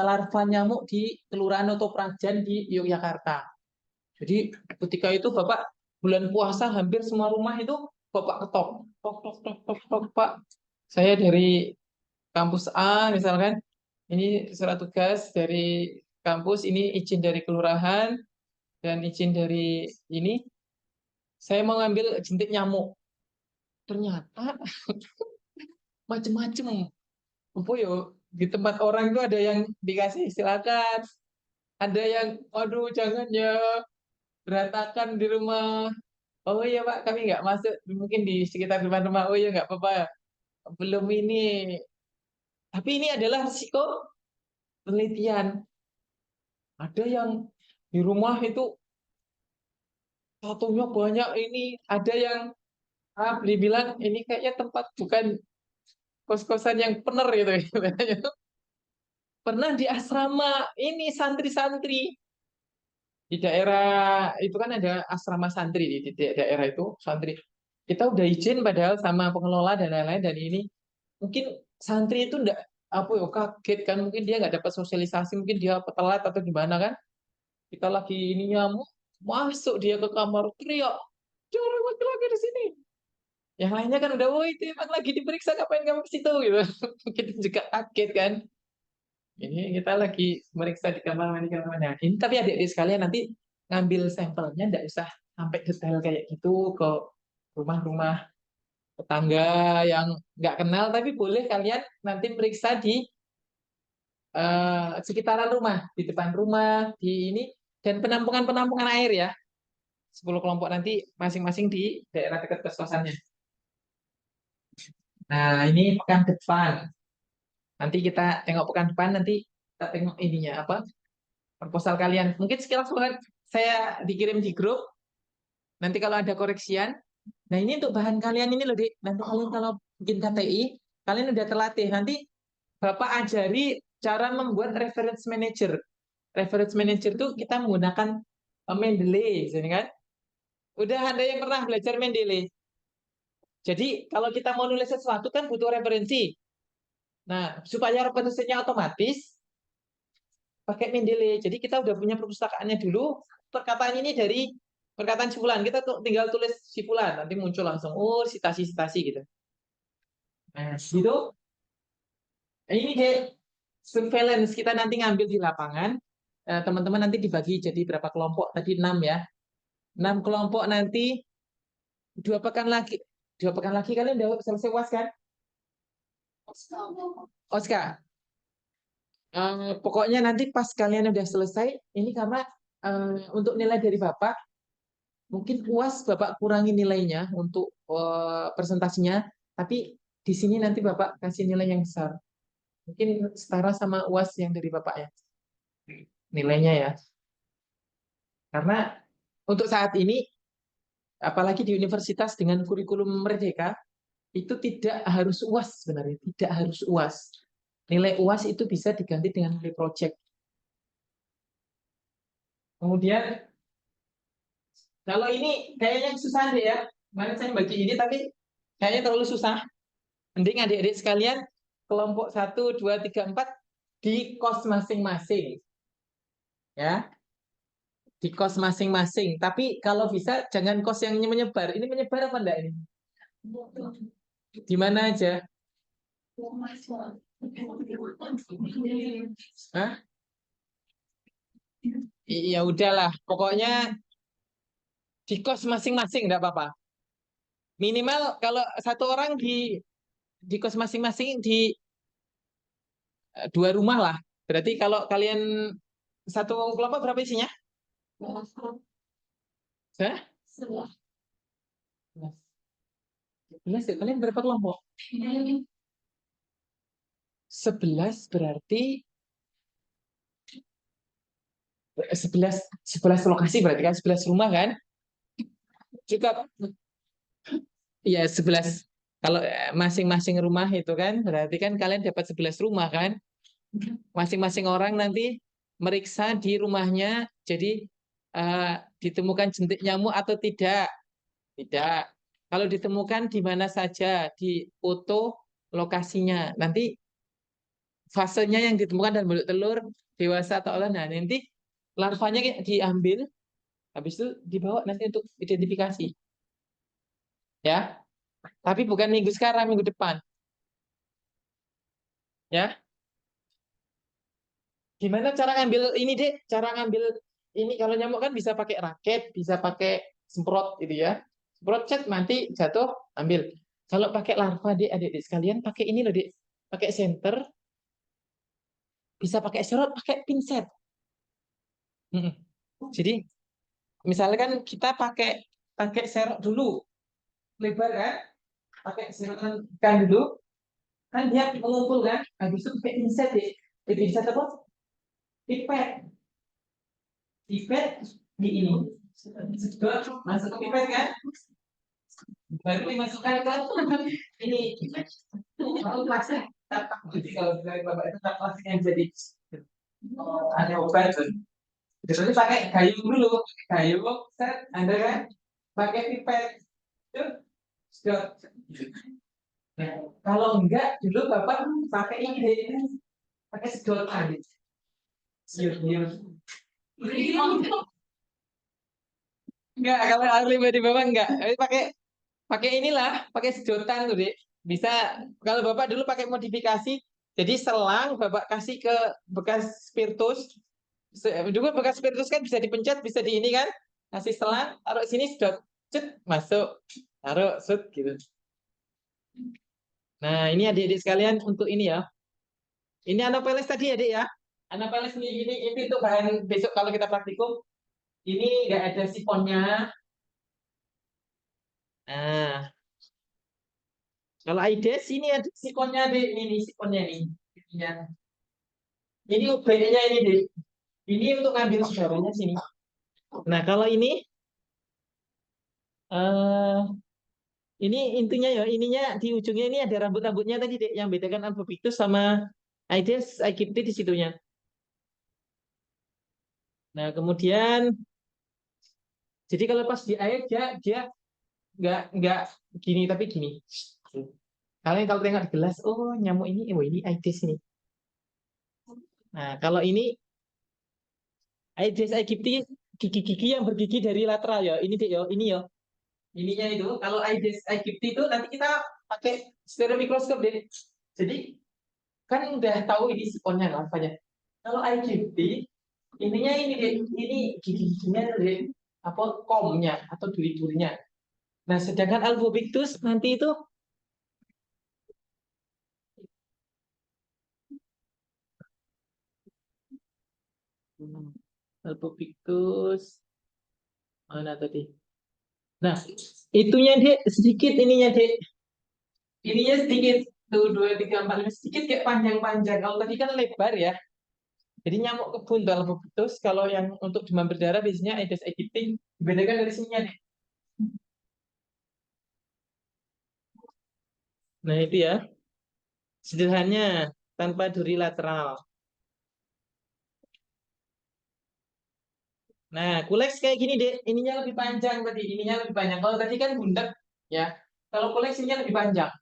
larva nyamuk di Kelurahan Notoprajan di Yogyakarta. Jadi ketika itu Bapak bulan puasa hampir semua rumah itu Bapak ketok. Tok tok tok tok tok Pak. Saya dari kampus A misalkan, ini surat tugas dari kampus, ini izin dari kelurahan dan izin dari ini. Saya mau ngambil jentik nyamuk. Ternyata macem-macem. Apa yo di tempat orang itu ada yang dikasih silakan, ada yang aduh jangan ya berantakan di rumah. Oh iya Pak, kami nggak masuk, mungkin di sekitar depan rumah. Oh iya nggak apa-apa, belum ini. Tapi ini adalah risiko penelitian. Ada yang di rumah itu satunya banyak, ini ada yang dibilang ini kayaknya tempat bukan kos-kosan yang benar gitu. Pernah di asrama ini santri-santri di daerah itu kan ada asrama santri di daerah itu santri. Kita udah izin padahal sama pengelola dan lain-lain, dan ini mungkin santri itu enggak apa ya kaget kan, mungkin dia nggak dapat sosialisasi, mungkin dia petelat atau gimana kan. Kita lagi ini nyamuk masuk dia ke kamar teriak, jangan laki-laki di sini. Yang lainnya kan udah, woi itu emang lagi diperiksa, ngapain kamu ke situ gitu. Kita juga kaget kan. Ini kita lagi meriksa di kamar mandi kamar mandi. Nah, ini tapi adik-adik sekalian nanti ngambil sampelnya nggak usah sampai detail kayak gitu ke rumah-rumah tetangga yang nggak kenal, tapi boleh kalian nanti periksa di sekitaran rumah, di depan rumah, di ini, dan penampungan-penampungan air ya. 10 kelompok nanti masing-masing di daerah dekat kos-kosannya. Nah, ini pekan depan. Nanti kita tengok pekan depan, nanti kita tengok ininya apa? Proposal kalian. Mungkin sekilas banget saya dikirim di grup. Nanti kalau ada koreksian. Nah, ini untuk bahan kalian ini loh, Dik. Nanti kalian kalau bikin KTI, kalian udah terlatih. Nanti Bapak ajari cara membuat reference manager. Reference manager itu kita menggunakan Mendeley, kan? Udah ada yang pernah belajar Mendeley. Jadi kalau kita mau nulis sesuatu kan butuh referensi. Nah, supaya referensinya otomatis pakai Mendeley. Jadi kita udah punya perpustakaannya dulu. Perkataan ini dari perkataan si Fulan. Kita tinggal tulis si Fulan, nanti muncul langsung oh citasi-citasi gitu. Nah, gitu. Nah, ini deh surveillance kita nanti ngambil di lapangan. Teman-teman nanti dibagi jadi berapa kelompok? Tadi 6 ya. 6 kelompok nanti 2 pekan lagi. 2 pekan lagi kalian udah selesai UAS kan? Oscar. Pokoknya nanti pas kalian udah selesai, ini karena untuk nilai dari Bapak, mungkin UAS Bapak kurangi nilainya untuk presentasinya, tapi di sini nanti Bapak kasih nilai yang besar. Mungkin setara sama UAS yang dari Bapak ya, nilainya ya. Karena untuk saat ini, apalagi di universitas dengan kurikulum merdeka, itu tidak harus UAS sebenarnya, tidak harus UAS. Nilai UAS itu bisa diganti dengan nilai project. Kemudian kalau ini kayaknya susah deh ya. Mana saya bagi ini tapi kayaknya terlalu susah. Mending adik-adik sekalian kelompok 1, 2, 3, 4 di kos masing-masing. Ya, di kos masing-masing. Tapi kalau bisa jangan kos yang menyebar. Ini menyebar apa enggak ini? Di mana aja? Hah? Ya udahlah, pokoknya di kos masing-masing enggak apa-apa. Minimal kalau satu orang di kos masing-masing di 2 rumah lah. Berarti kalau kalian satu kelompok berapa isinya? Hah? 11 ya? Kalian berapa kelompok? 11 berarti 11 lokasi berarti kan 11 rumah kan? Cukup. Iya 11. Kalau masing-masing rumah itu kan berarti kan kalian dapat 11 rumah kan? Masing-masing orang nanti meriksa di rumahnya jadi ditemukan jentik nyamuk atau tidak. Tidak. Kalau ditemukan di mana saja, di foto lokasinya. Nanti fasenya yang ditemukan dan bentuk telur, dewasa atau olah. Nah, nanti larvanya diambil, habis itu dibawa nanti untuk identifikasi. Ya. Tapi bukan minggu sekarang, minggu depan. Ya. Gimana cara ngambil ini, Dek? Cara ngambil ini kalau nyamuk kan bisa pakai raket, bisa pakai semprot gitu ya. Semprot cet nanti jatuh, ambil. Kalau pakai larva, Dek, adik-adik sekalian pakai ini loh, Dek. Pakai senter, bisa pakai serot, pakai pinset. Jadi misalnya kan kita pakai pakai serot dulu, lebar kan? Pakai serotan ikan dulu, kan dia mengumpul kan? Habis itu pakai pinset, Dek. Pinset apa? Pipet. Pipet di ini. Sedot masuk ke pipet kan? Baru dimasukkan ke ini. Lalu plastik. Jadi kalau dari bapak itu tak plastik yang jadi ada obat tuh. Jadi pakai gayung dulu, gayung, set, Anda kan pakai pipet, tuh, sedot. Nah, kalau enggak dulu bapak pakai ini deh, pakai sedotan. Siur. Enggak, kalau ahli pribadi bapak enggak. Tapi pakai inilah, pakai sedotan tuh, Dek. Bisa kalau bapak dulu pakai modifikasi, jadi selang bapak kasih ke bekas spiritus. Dulu bekas spiritus kan bisa dipencet, bisa di ini kan. Kasih selang, taruh sini sedot, cet, masuk. Taruh, set gitu. Nah, ini adik-adik sekalian untuk ini ya. Ini Anopheles tadi ya, Dek ya. Anopheles ini untuk bahan besok kalau kita praktikum. Ini nggak ada sifonnya. Nah, kalau Aedes ini ada sikonnya deh, ini sikonnya nih. Ininya. Ini UB-nya ini deh. Ini untuk ngambil saudaranya sini. Nah, kalau eh ini intinya ya, ininya di ujungnya ini ada rambut-rambutnya tadi deh, yang bedakan Albopictus sama Aedes aegypti di situnya. Nah, kemudian jadi kalau pas di air dia nggak gini tapi gini. Kalian kalau tengok di gelas, oh nyamuk ini, oh ini Aedes ini. Nah, kalau ini Aedes aegypti gigi-gigi yang bergigi dari lateral ya. Ini deh ya, ini ya. Ininya itu kalau Aedes aegypti itu nanti kita pakai stereo mikroskop deh. Jadi kan udah tahu ini sikonnya larvanya. Kalau aegypti ininya ini deh, ini gigi-giginya deh apa komnya atau duri-durinya. Nah, sedangkan Albopictus nanti itu Albopictus mana tadi? Nah, itunya deh sedikit ininya deh. Ininya sedikit. Tuh, 2, 3, 4, 5. Sedikit kayak panjang-panjang. Kalau tadi kan lebar ya. Jadi nyamuk kebun dalam Albopictus. Kalau yang untuk demam berdarah biasanya Aedes aegypti. Dibedakan dari sininya deh. Nah, itu ya. Sederhananya tanpa duri lateral. Nah, kuleks kayak gini, Dek. Ininya lebih panjang tadi. Ininya lebih panjang. Kalau tadi kan bulat, ya. Kalau kuleks ininya lebih panjang.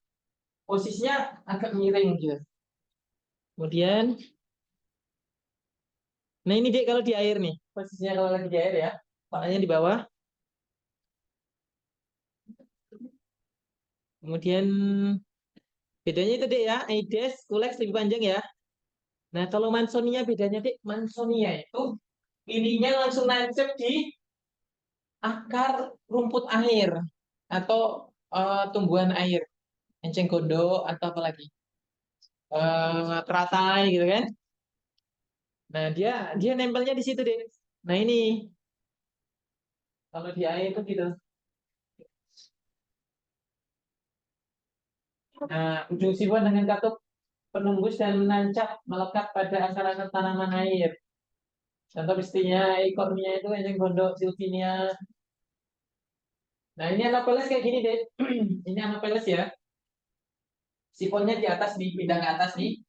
Posisinya agak miring gitu. Kemudian, nah ini Dek kalau di air nih. Posisinya kalau lagi di air ya. Palanya di bawah. Kemudian bedanya itu Dek ya. Aedes, kuleks lebih panjang ya. Nah, kalau Mansonia bedanya Dek. Mansonia itu ininya langsung nancep di akar rumput air atau tumbuhan air, enceng gondok atau apa lagi, teratai gitu kan. Nah dia dia nempelnya di situ deh. Nah ini kalau di air itu gitu. Nah ujung sifon dengan katup penembus dan menancap melekat pada akar-akar tanaman air. Contoh pastinya ekornya itu enceng gondok silvinia. Nah ini Anopheles kayak gini deh. Ini Anopheles ya. Sifonnya di atas nih, pindah ke atas nih.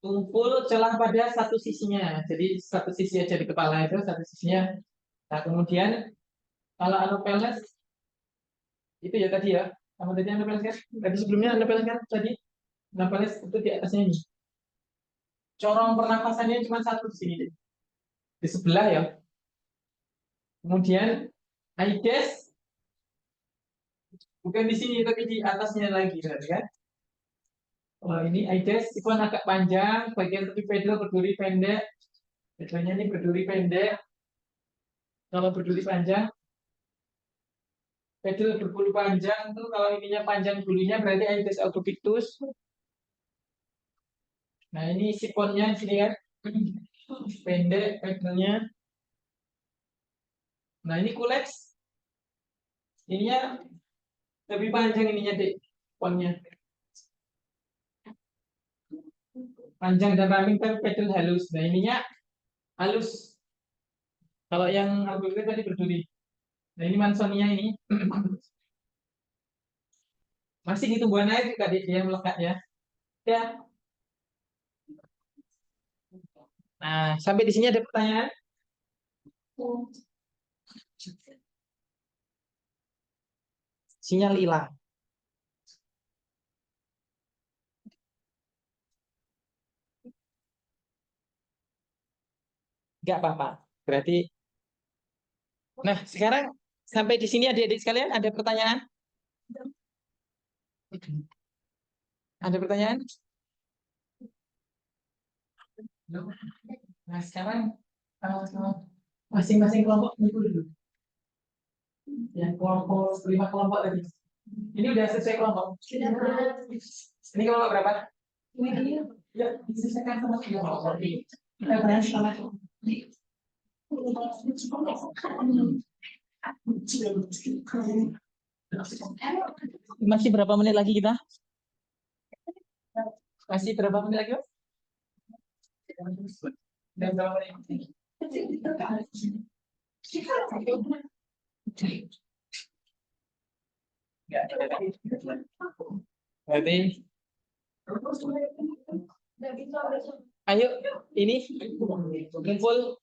Tumpul celah pada satu sisinya. Jadi satu sisi aja di kepala itu, satu sisinya. Nah, kemudian kalau Anopheles itu ya tadi ya. Sama tadi Anopheles kan? Tadi sebelumnya Anopheles kan tadi. Anopheles itu di atasnya ini. Corong pernafasannya cuma satu di sini deh. Di sebelah ya. Kemudian Aedes bukan di sini tapi di atasnya lagi berarti kan? Kalau ini Aedes itu agak panjang, bagian tepi pedal berduri pendek. Bedanya ini berduri pendek. Kalau berduri panjang, pedal berbulu panjang tuh kalau ininya panjang bulunya berarti Aedes albopictus. Nah ini sifonnya di sini kan pendek pedalnya. Nah ini kuleks ininya lebih panjang ininya dek sifonnya panjang dan ramping tapi pedal halus. Nah ininya halus. Kalau yang albopictus tadi berduri. Nah ini Mansonia ini masih di tumbuhan air juga dia melekat ya. Ya. Nah sampai di sini ada pertanyaan? Sinyal hilang. Nggak apa-apa. Berarti, nah sekarang sampai di sini adik-adik sekalian ada pertanyaan? Ada pertanyaan? Nah sekarang masing-masing kelompok ngumpul dulu. Ya kelompok 5 kelompok tadi. Ini udah selesai kelompok. Ini kelompok berapa? Ya diselesaikan sama kelompok. Kita bahas sama. Masih berapa menit lagi kita? Masih berapa menit lagi? Dan berapa menit? Berarti ayo ini kumpul.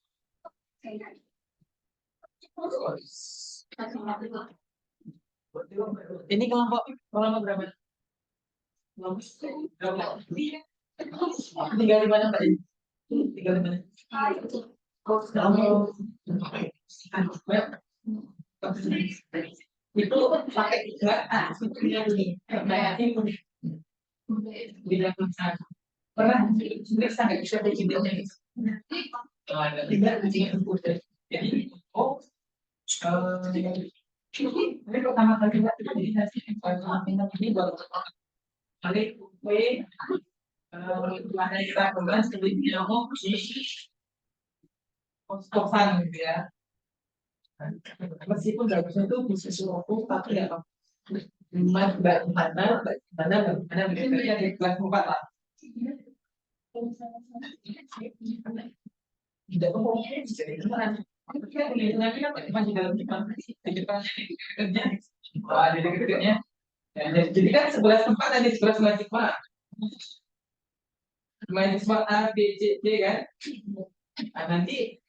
Ini kelompok berapa? Tinggal di mana Pak? Tinggal di mana? Itu pakai 3A sebetulnya ini. Kayak ini. Di dalam sana. Pernah bisa nggak bisa videonya gitu? Tidak jadi ini pertama kali nggak jadi hasil ini baru kali ada kita bahas sebelumnya kosan gitu ya. Meskipun nggak bisa itu bisa suatu tapi ya mana begitu ya di kelas 4 lah. Tidak jadi Kan nanti kan cuma di dalam Jepang, di Jepang kerja. Wah, jadi kerjanya. Jadi kan 11 tempat ada 11 mahasiswa. Mahasiswa A, B, C, D kan. Nah, nanti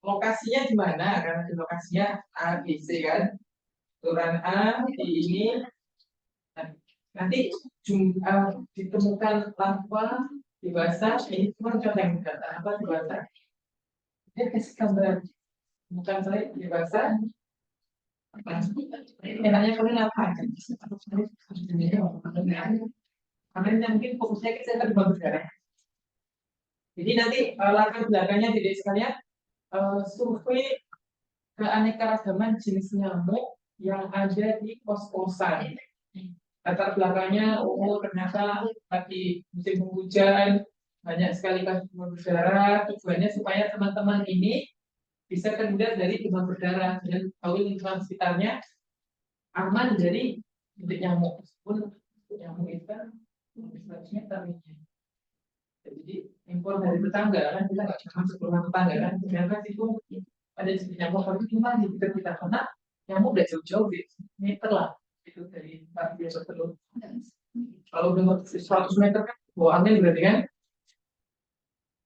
lokasinya di mana? Karena di lokasinya A, B, C kan. Kelurahan A di ini. Nah, nanti ditemukan tanpa dewasa. Ini cuma contoh yang data apa dewasa. Dia kasih gambar bukan saya dewasa. Enaknya kalian apa? Kalian mungkin fokusnya ke center demam berdarah. Jadi nanti latar belakangnya tidak sekalian survei keanekaragaman jenis nyamuk yang ada di kos-kosan. Latar belakangnya, oh ternyata lagi musim hujan, banyak sekali kasus demam berdarah. Tujuannya supaya teman-teman ini bisa terhindar dari demam berdarah dan tahu lingkungan sekitarnya aman dari titik nyamuk. Meskipun nyamuk itu kan sebenarnya termenya. Jadi impor dari tetangga kan kita nggak cuma masuk rumah tetangga kan ternyata itu ada jenis nyamuk tapi cuma di dekat kita karena nyamuk udah jauh-jauh di meter lah itu dari tempat biasa telur. Kalau udah 100 meter kan bawa angin berarti kan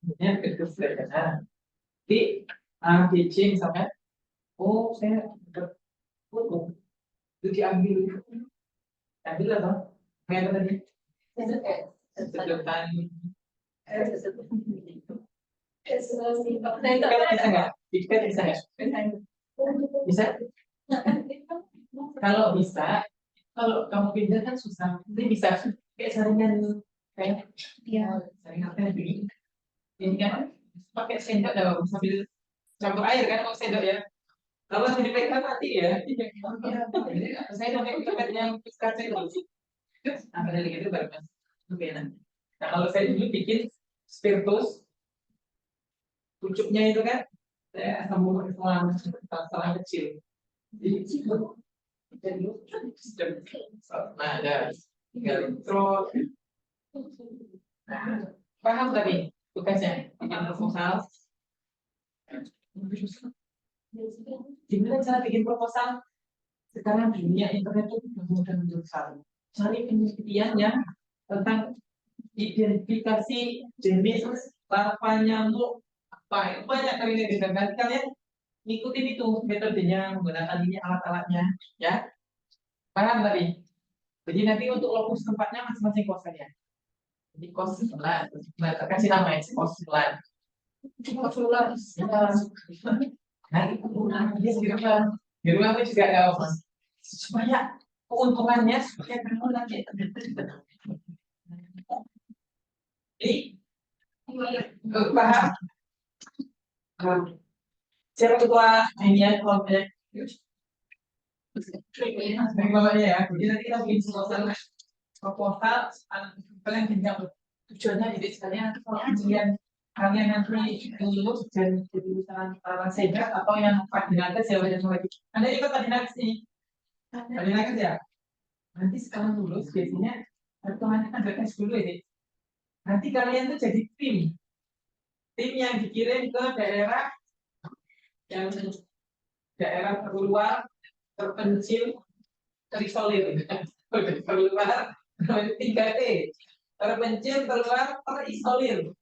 ini dekat dari sana. Jadi A, B, C misalnya, oh saya dekat foto itu diambil apa? Kayak tadi sedotan. Kalau bisa nggak? Bisa nggak? Bisa? Kalau bisa, kalau kamu pindah kan susah. Ini bisa kayak saringan kayak saringan teh begini. Ini kan pakai sendok dalam sambil campur air kan kalau sendok ya. Kalau dipegang mati ya. Saya pakai pipet yang kaca itu. Nah, pada gitu baru mas. Nah, kalau saya dulu bikin spiritus, pucuknya itu kan saya sambung salah kecil. Jadi nah ada tinggal intro. Nah, paham tadi tugasnya bikin proposal. Gimana cara bikin proposal? Sekarang dunia internet itu mudah menjadi satu. Cari penelitian yang tentang identifikasi jenis larva nyamuk apa itu banyak kali ini dan nanti kalian ngikutin itu metodenya menggunakan ini alat-alatnya ya paham tadi jadi nanti untuk lokus tempatnya masing-masing kos saja jadi kos sebelah kasih nama ya kos sebelah nah itu di rumah itu juga ada apa supaya keuntungannya supaya kamu nanti paham siapa ketua ini ya kelompoknya ya jadi nanti kita bikin proposal kalian tinggal tujuannya jadi sekalian kalau kalian nanti lulus dan jadi lulusan Seda atau yang Padinagas ya wajah lagi anda ikut Padinagas nih Padinagas ya nanti setelah lulus biasanya pertemuan ada tes dulu ini nanti kalian tuh jadi tim yang dikirim ke daerah yang daerah terluar terpencil terisolir terluar 3T terpencil terluar terisolir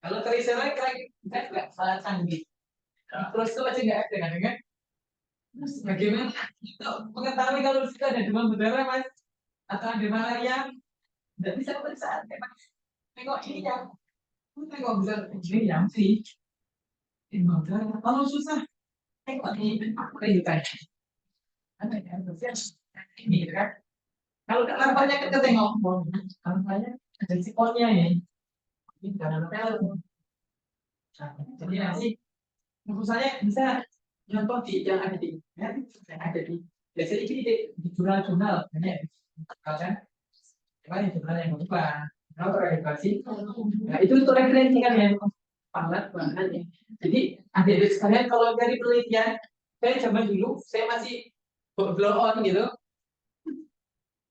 kalau terisolir kira-kira nggak salah canggih terus itu aja nggak ada kan terus bagaimana mengetahui kalau di situ ada demam berdarah mas atau ada malaria nggak bisa periksa tengok ini yang tengok bisa ini yang sih demam berdarah kalau susah tengok di kehidupan ada yang ini kan kalau larvanya kita tengok larvanya ada sikonnya ya ini karena jadi nanti misalnya bisa contoh di yang ada di yang ada di biasanya ini di jurnal-jurnal banyak kan kemarin jurnal yang bukan kalau teredukasi nah itu untuk referensi kan yang alat bahannya jadi adik-adik sekalian kalau dari penelitian saya zaman dulu saya masih blow on gitu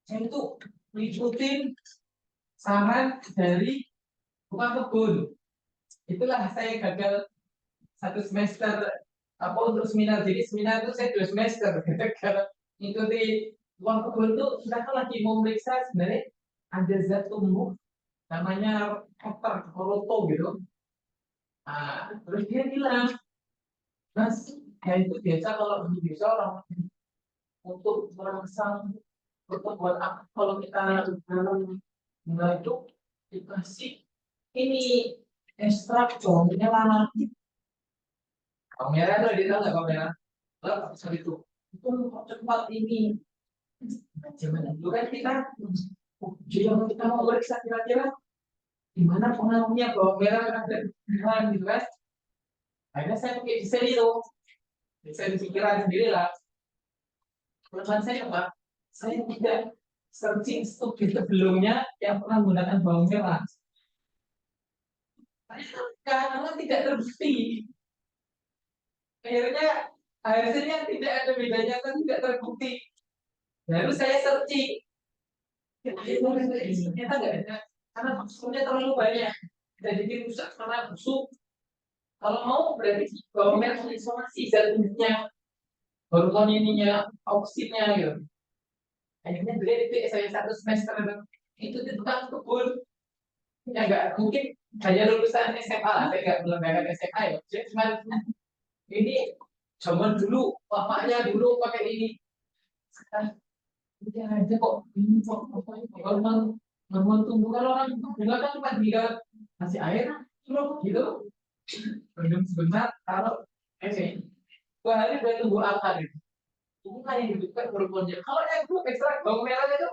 saya itu ngikutin saran dari tukang kebun itulah saya gagal satu semester apa untuk seminar. Jadi seminar itu saya 2 semester karena mengikuti uang kebun itu kita kan lagi mau meriksa sebenarnya ada zat tumbuh namanya koper roto gitu. Nah, terus dia bilang, Mas, ya itu biasa kalau di desa orang untuk merangsang pertumbuhan akar kalau kita dalam bunga itu dikasih ini ekstrak bawang merah. Bawang merah itu dia tahu nggak bawang merah? Lah, itu kok cepat ini. Zaman dulu kan kita, jadi kita mau periksa kira-kira gimana pengaruhnya bawang merah terhadap bunga gitu kan? Akhirnya saya pakai desain itu, desain pikiran sendiri lah. Kelemahan saya apa? Saya tidak searching studi sebelumnya yang pernah menggunakan bawang merah. Karena tidak terbukti. Akhirnya hasilnya tidak ada bedanya kan tidak terbukti. Baru saya searching. Ternyata nggak ada. Karena faktornya terlalu banyak. Jadi rusak karena busuk. Kalau mau berarti bawang merah isolasi zat-zatnya, hormon ininya, oksidnya gitu. Akhirnya beliau itu saya 1 semester itu di tukang kebun. Ya nggak mungkin hanya lulusan SMA lah, saya nggak melenggarkan SMA ya. Jadi cuma ini zaman dulu, bapaknya dulu pakai ini. Sekarang udah aja kok ini kok hormon hormon tumbuh kalau orang bunga kan cuma tinggal kasih air, terus gitu. Belum sebentar kalau ini 2 hari udah tumbuh akar gitu. Ini kan yang dibutuhkan hormonnya. Kalau yang itu ekstrak bawang merah itu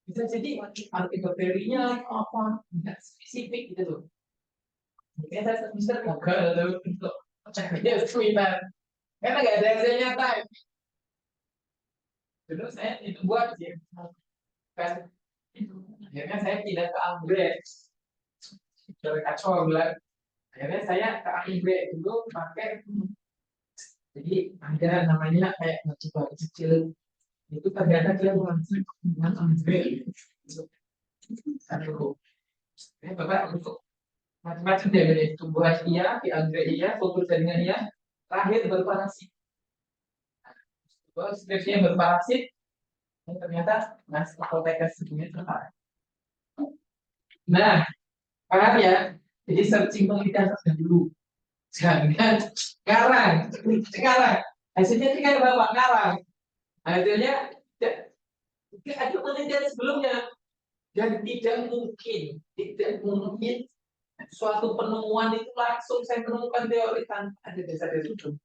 bisa jadi antibakterinya apa tidak spesifik gitu loh. Makanya saya semester gagal untuk cari seminar karena nggak ada hasil nyata. Dulu saya itu buat sih kan, akhirnya saya pindah ke anggrek. Dari kacau bilang, akhirnya saya ke anggrek dulu pakai. Jadi ada namanya kayak coba kecil itu ternyata dia langsung dengan anggrek. Aduh, Bapak untuk macam-macam deh ini tumbuhan iya, di anggrek iya, kultur jaringan iya, terakhir berparasit. Skripsinya berparasit, dan ternyata mas apoteker sebelumnya tertarik. Nah, paham ya? Jadi searching penelitian dulu. Jangan sekarang hasilnya ini kan bapak ngarang. Hasilnya tidak ada penelitian sebelumnya dan tidak mungkin suatu penemuan itu langsung saya menemukan teori tanpa ada dasar hukum.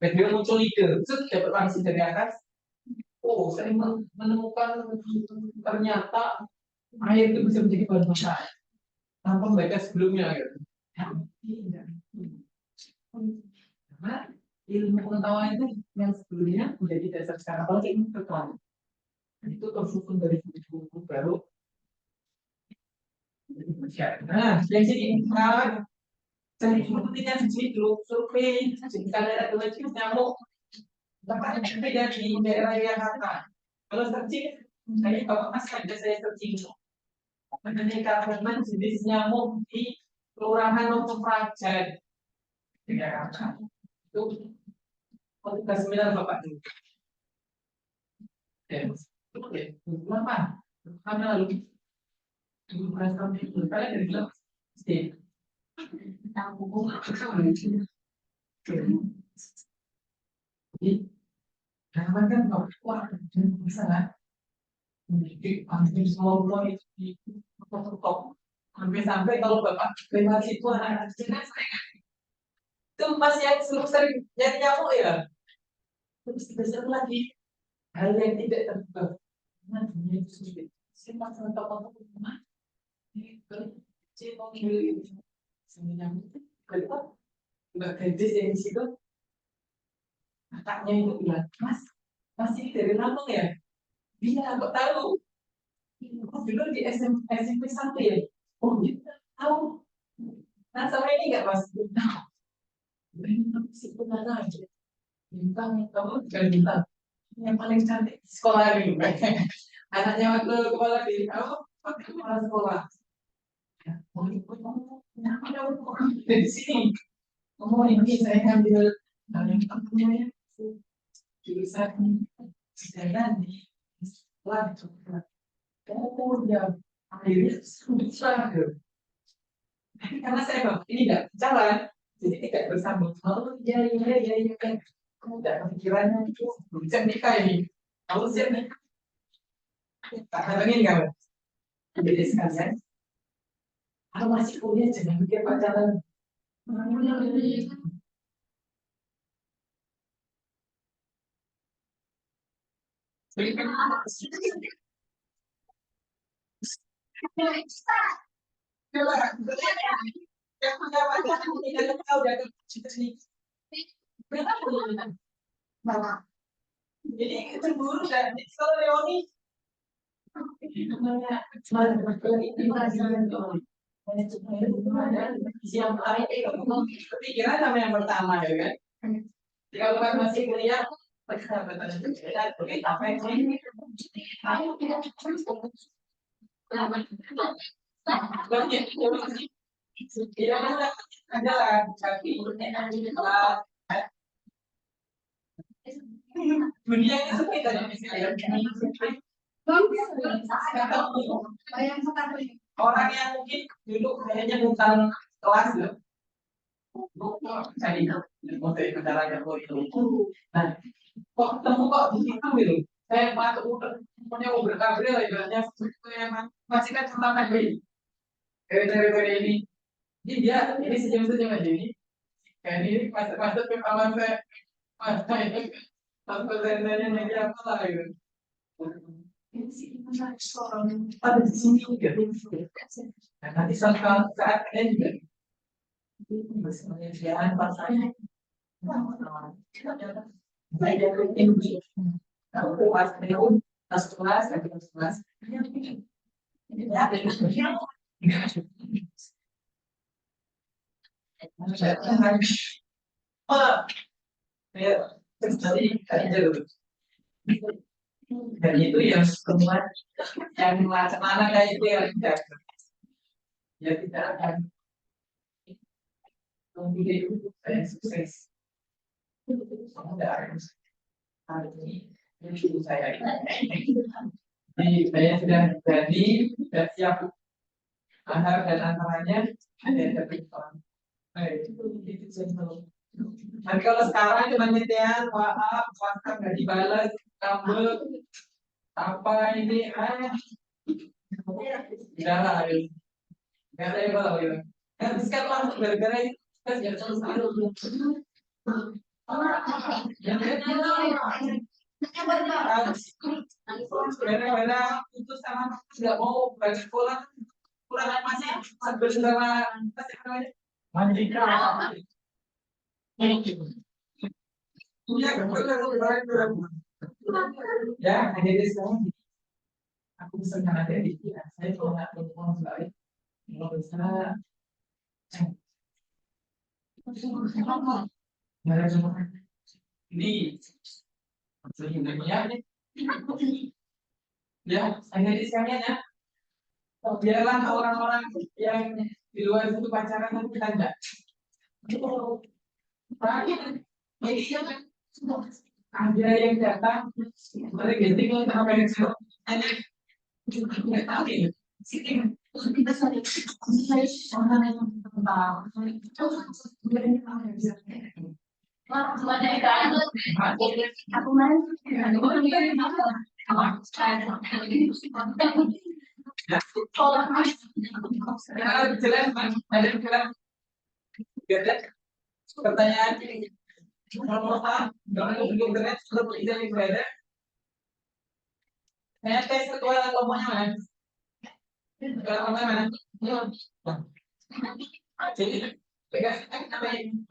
Ketika muncul ide, itu dapat langsung dari atas. Oh, saya menemukan ternyata air itu bisa menjadi bahan makanan tanpa membaca sebelumnya. Gitu. Karena ilmu pengetahuan itu yang sebelumnya menjadi dasar sekarang. Apalagi ilmu pengetahuan itu tersusun dari buku-buku baru. Nah, yang sini sekarang saya ikutin sendiri dulu survei jika ada jenis nyamuk tempatnya beda di daerah Jakarta. Kalau searching saya bawa mas ada saya searching mengenai jenis nyamuk di Kelurahan Lombok Prajan di Jakarta. Itu tugas seminar bapak dulu. Kenapa? Karena lalu ibu merasa kalian dari bilang sih jadi jangan kan wah jangan bisa kan jadi hampir semua rumah itu di top sampai kalau bapak lewat situ anak kecil itu masih yang sering nyari nyamuk ya terus besar lagi hal yang tidak terduga karena dunia itu sulit saya masalah tokoh rumah ini kecil mau nyamuk kalau Mbak Gadis yang di situ kakaknya itu bilang mas ini dari Lampung ya iya kok tahu dulu di SMP 1 ya oh gitu tahu nah sama ini nggak mas tahu ini si penana aja bintang kamu bukan bintang yang paling cantik di sekolah dulu anaknya waktu kepala di kamu kepala sekolah ya mau ikut Dari sini. Oh ini saya ngambil apa namanya jurusan sejarah nih. Setelah itu, oh ya akhirnya susah. Tapi karena saya bang ini nggak jalan, jadi tidak bersambung. Oh iya iya iya iya kan. Kamu nggak kepikiran itu belum siap nikah ini. Kamu siap nikah? Tak katanya kamu. Jadi sekalian, kalau masih kuliah jangan mikir pacaran. Jadi cemburu dan kalau Leoni namanya siang hari kepikiran sama yang pertama ya kan. Kalau pas masih kuliah persahabatan itu beda. Oke, apa yang ini? Tidak ada tapi dunia ini sempit aja misalnya. Orang yang mungkin dulu kayaknya bukan kelas loh. Cari mau dari kendalanya itu. Nah, kok ketemu kok di situ gitu. Saya masuk punya berkabril ibaratnya masih kan tentang ini. Dari ini. Jadi dia ini senyum-senyum aja ini. Kayak ini masuk ke kamar saya. Mas, ini masuk ke nanya apa lah gitu. Ada di sini juga. Nah, nanti saat ini juga masih penelitian pasarnya. Saya rutin aku pas tahun pas kelas lagi pas kelas. Oh, ya, terjadi aja dulu. Dan itu yang semua yang mana kayak itu yang tidak, ya tidak akan memilih saya sukses. Tidak akan hari ini saya. Jadi saya sudah jadi dan siap antar dan antaranya ada pertemuan. Itu sebelum. Tapi kalau sekarang cuma nyetean, WhatsApp, WhatsApp nggak dibalas, kabel, apa ini, udah lah, nggak ada yang tahu ya. Kan sekarang langsung gara-gara itu kan nggak selesai. Gara-gara putus sama nggak mau balik sekolah, kurang masih sambil sama Mandika. Ya, jadi sekarang aku bisa ada di sini. Saya kalau nggak perempuan sekali, kalau bisa nggak cuma ini maksudnya ya, saya di sekalian ya. Biarlah orang-orang yang di luar itu pacaran nanti kita enggak. Ada yang datang, mereka genting sama yang ada nggak tahu ya. Jelas, Mas. Ada yang jelas. Pertanyaan kalau belum internet sudah tidak berada. Saya tes ketua kelompoknya mana? Kelompoknya mana? Jadi pegang apa yang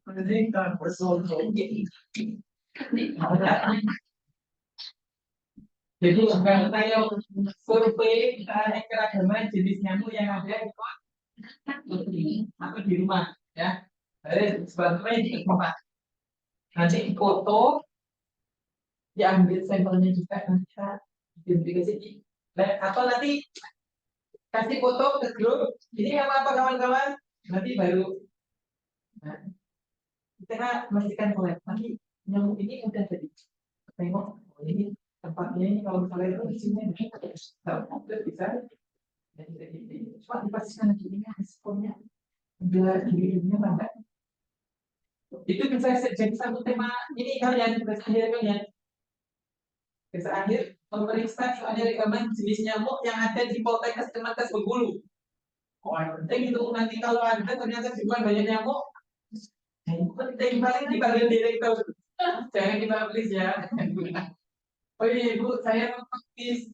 pendidikan personal. Jadi kalau saya survei keragaman jenis nyamuk yang ada atau di rumah ya. Jadi sebetulnya di tempat. Nanti foto diambil sampelnya juga nanti identifikasi. Nah, atau nanti kasih foto ke grup. Ini apa kawan-kawan? Nanti baru. Nah, kita memastikan mulai. Nanti nyamuk ini udah jadi. Tengok, oh, ini tempatnya ini kalau misalnya itu isinya bisa. Coba dipastikan lagi ini responnya. Udah dirinya mana? Itu bisa jadi satu tema ini kalian tugas akhir kalian. Tugas akhir memeriksa soalnya rekaman jenis nyamuk yang ada di Poltekkes Kemenkes Bengkulu. Oh, yang penting itu nanti kalau ada ternyata juga banyak nyamuk, yang penting paling dipanggil direktur. Jangan dipublish ya. Oh iya ibu, saya mau publish.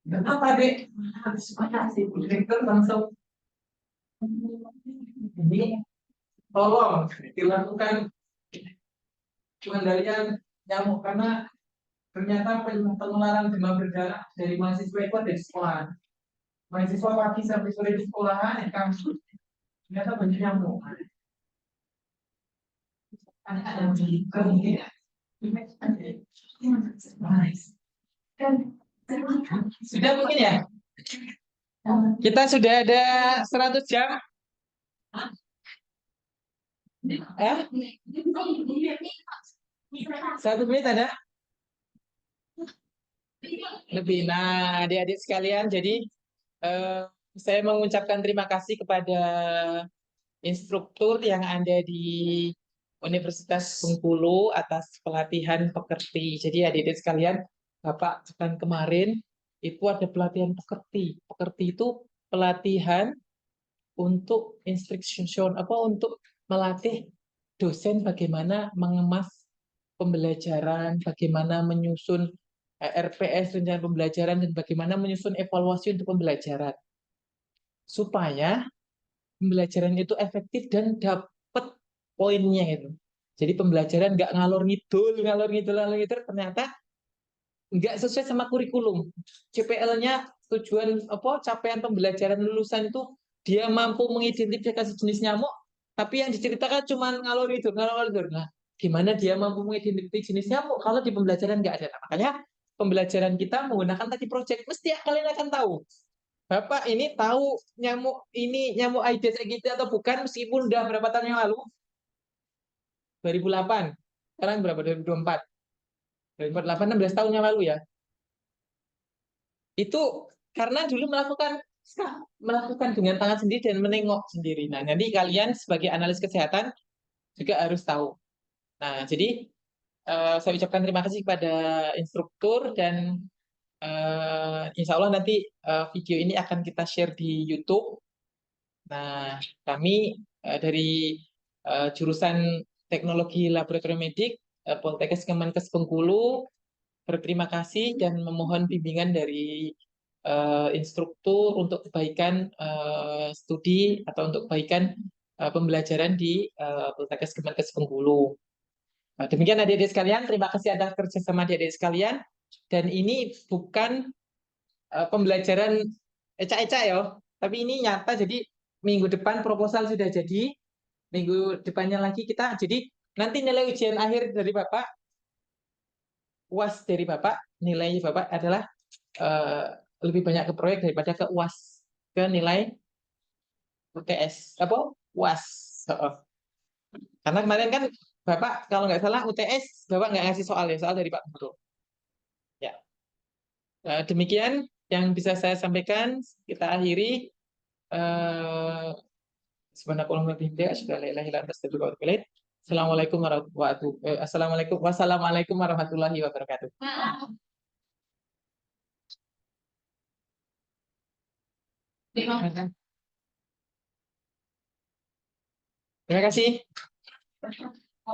Kenapa dek? Harus banyak sih direktur langsung. Ini tolong dilakukan pengendalian nyamuk karena ternyata penularan demam berdarah dari mahasiswa itu ada di sekolah. Mahasiswa pagi sampai sore di sekolahan, di kampus, ternyata banyak nyamuk. Sudah mungkin ya? Kita sudah ada 100 jam. Eh? 1 menit ada? Lebih. Nah, adik-adik sekalian, jadi saya mengucapkan terima kasih kepada instruktur yang ada di Universitas Bengkulu atas pelatihan pekerti. Jadi adik-adik sekalian, Bapak kan kemarin itu ada pelatihan pekerti. Pekerti itu pelatihan untuk instruction untuk melatih dosen bagaimana mengemas pembelajaran, bagaimana menyusun RPS rencana pembelajaran dan bagaimana menyusun evaluasi untuk pembelajaran supaya pembelajaran itu efektif dan dapat poinnya itu. Jadi pembelajaran nggak ngalor ngidul, ternyata nggak sesuai sama kurikulum. CPL-nya tujuan capaian pembelajaran lulusan itu dia mampu mengidentifikasi jenis nyamuk, tapi yang diceritakan cuma ngalor ngidul. Nah, gimana dia mampu mengidentifikasi jenis nyamuk kalau di pembelajaran nggak ada? Nah, makanya pembelajaran kita menggunakan tadi project, mesti kalian akan tahu. Bapak ini tahu nyamuk ini nyamuk Aedes aegypti atau bukan meskipun udah berapa tahun yang lalu? 2008. Sekarang berapa? 2024. 2008 16 tahun yang lalu ya. Itu karena dulu melakukan dengan tangan sendiri dan menengok sendiri. Nah, nanti kalian sebagai analis kesehatan juga harus tahu. Nah, jadi saya ucapkan terima kasih kepada instruktur dan insya Allah nanti video ini akan kita share di YouTube. Nah, kami dari jurusan Teknologi Laboratorium Medik Poltekkes Kemenkes Bengkulu berterima kasih dan memohon bimbingan dari instruktur untuk kebaikan studi atau untuk kebaikan pembelajaran di Poltekkes Kemenkes Bengkulu. Demikian adik-adik sekalian, terima kasih atas kerjasama adik-adik sekalian. Dan ini bukan pembelajaran ecak-ecak ya, tapi ini nyata. Jadi minggu depan proposal sudah jadi, minggu depannya lagi kita. Jadi nanti nilai ujian akhir dari Bapak, UAS dari Bapak, nilai Bapak adalah lebih banyak ke proyek daripada ke UAS, ke nilai UTS UAS. Karena kemarin kan Bapak kalau nggak salah UTS Bapak nggak ngasih soal dari Pak Guru. Ya, demikian yang bisa saya sampaikan. Kita akhiri. Assalamualaikum warahmatullahi wabarakatuh. Terima kasih.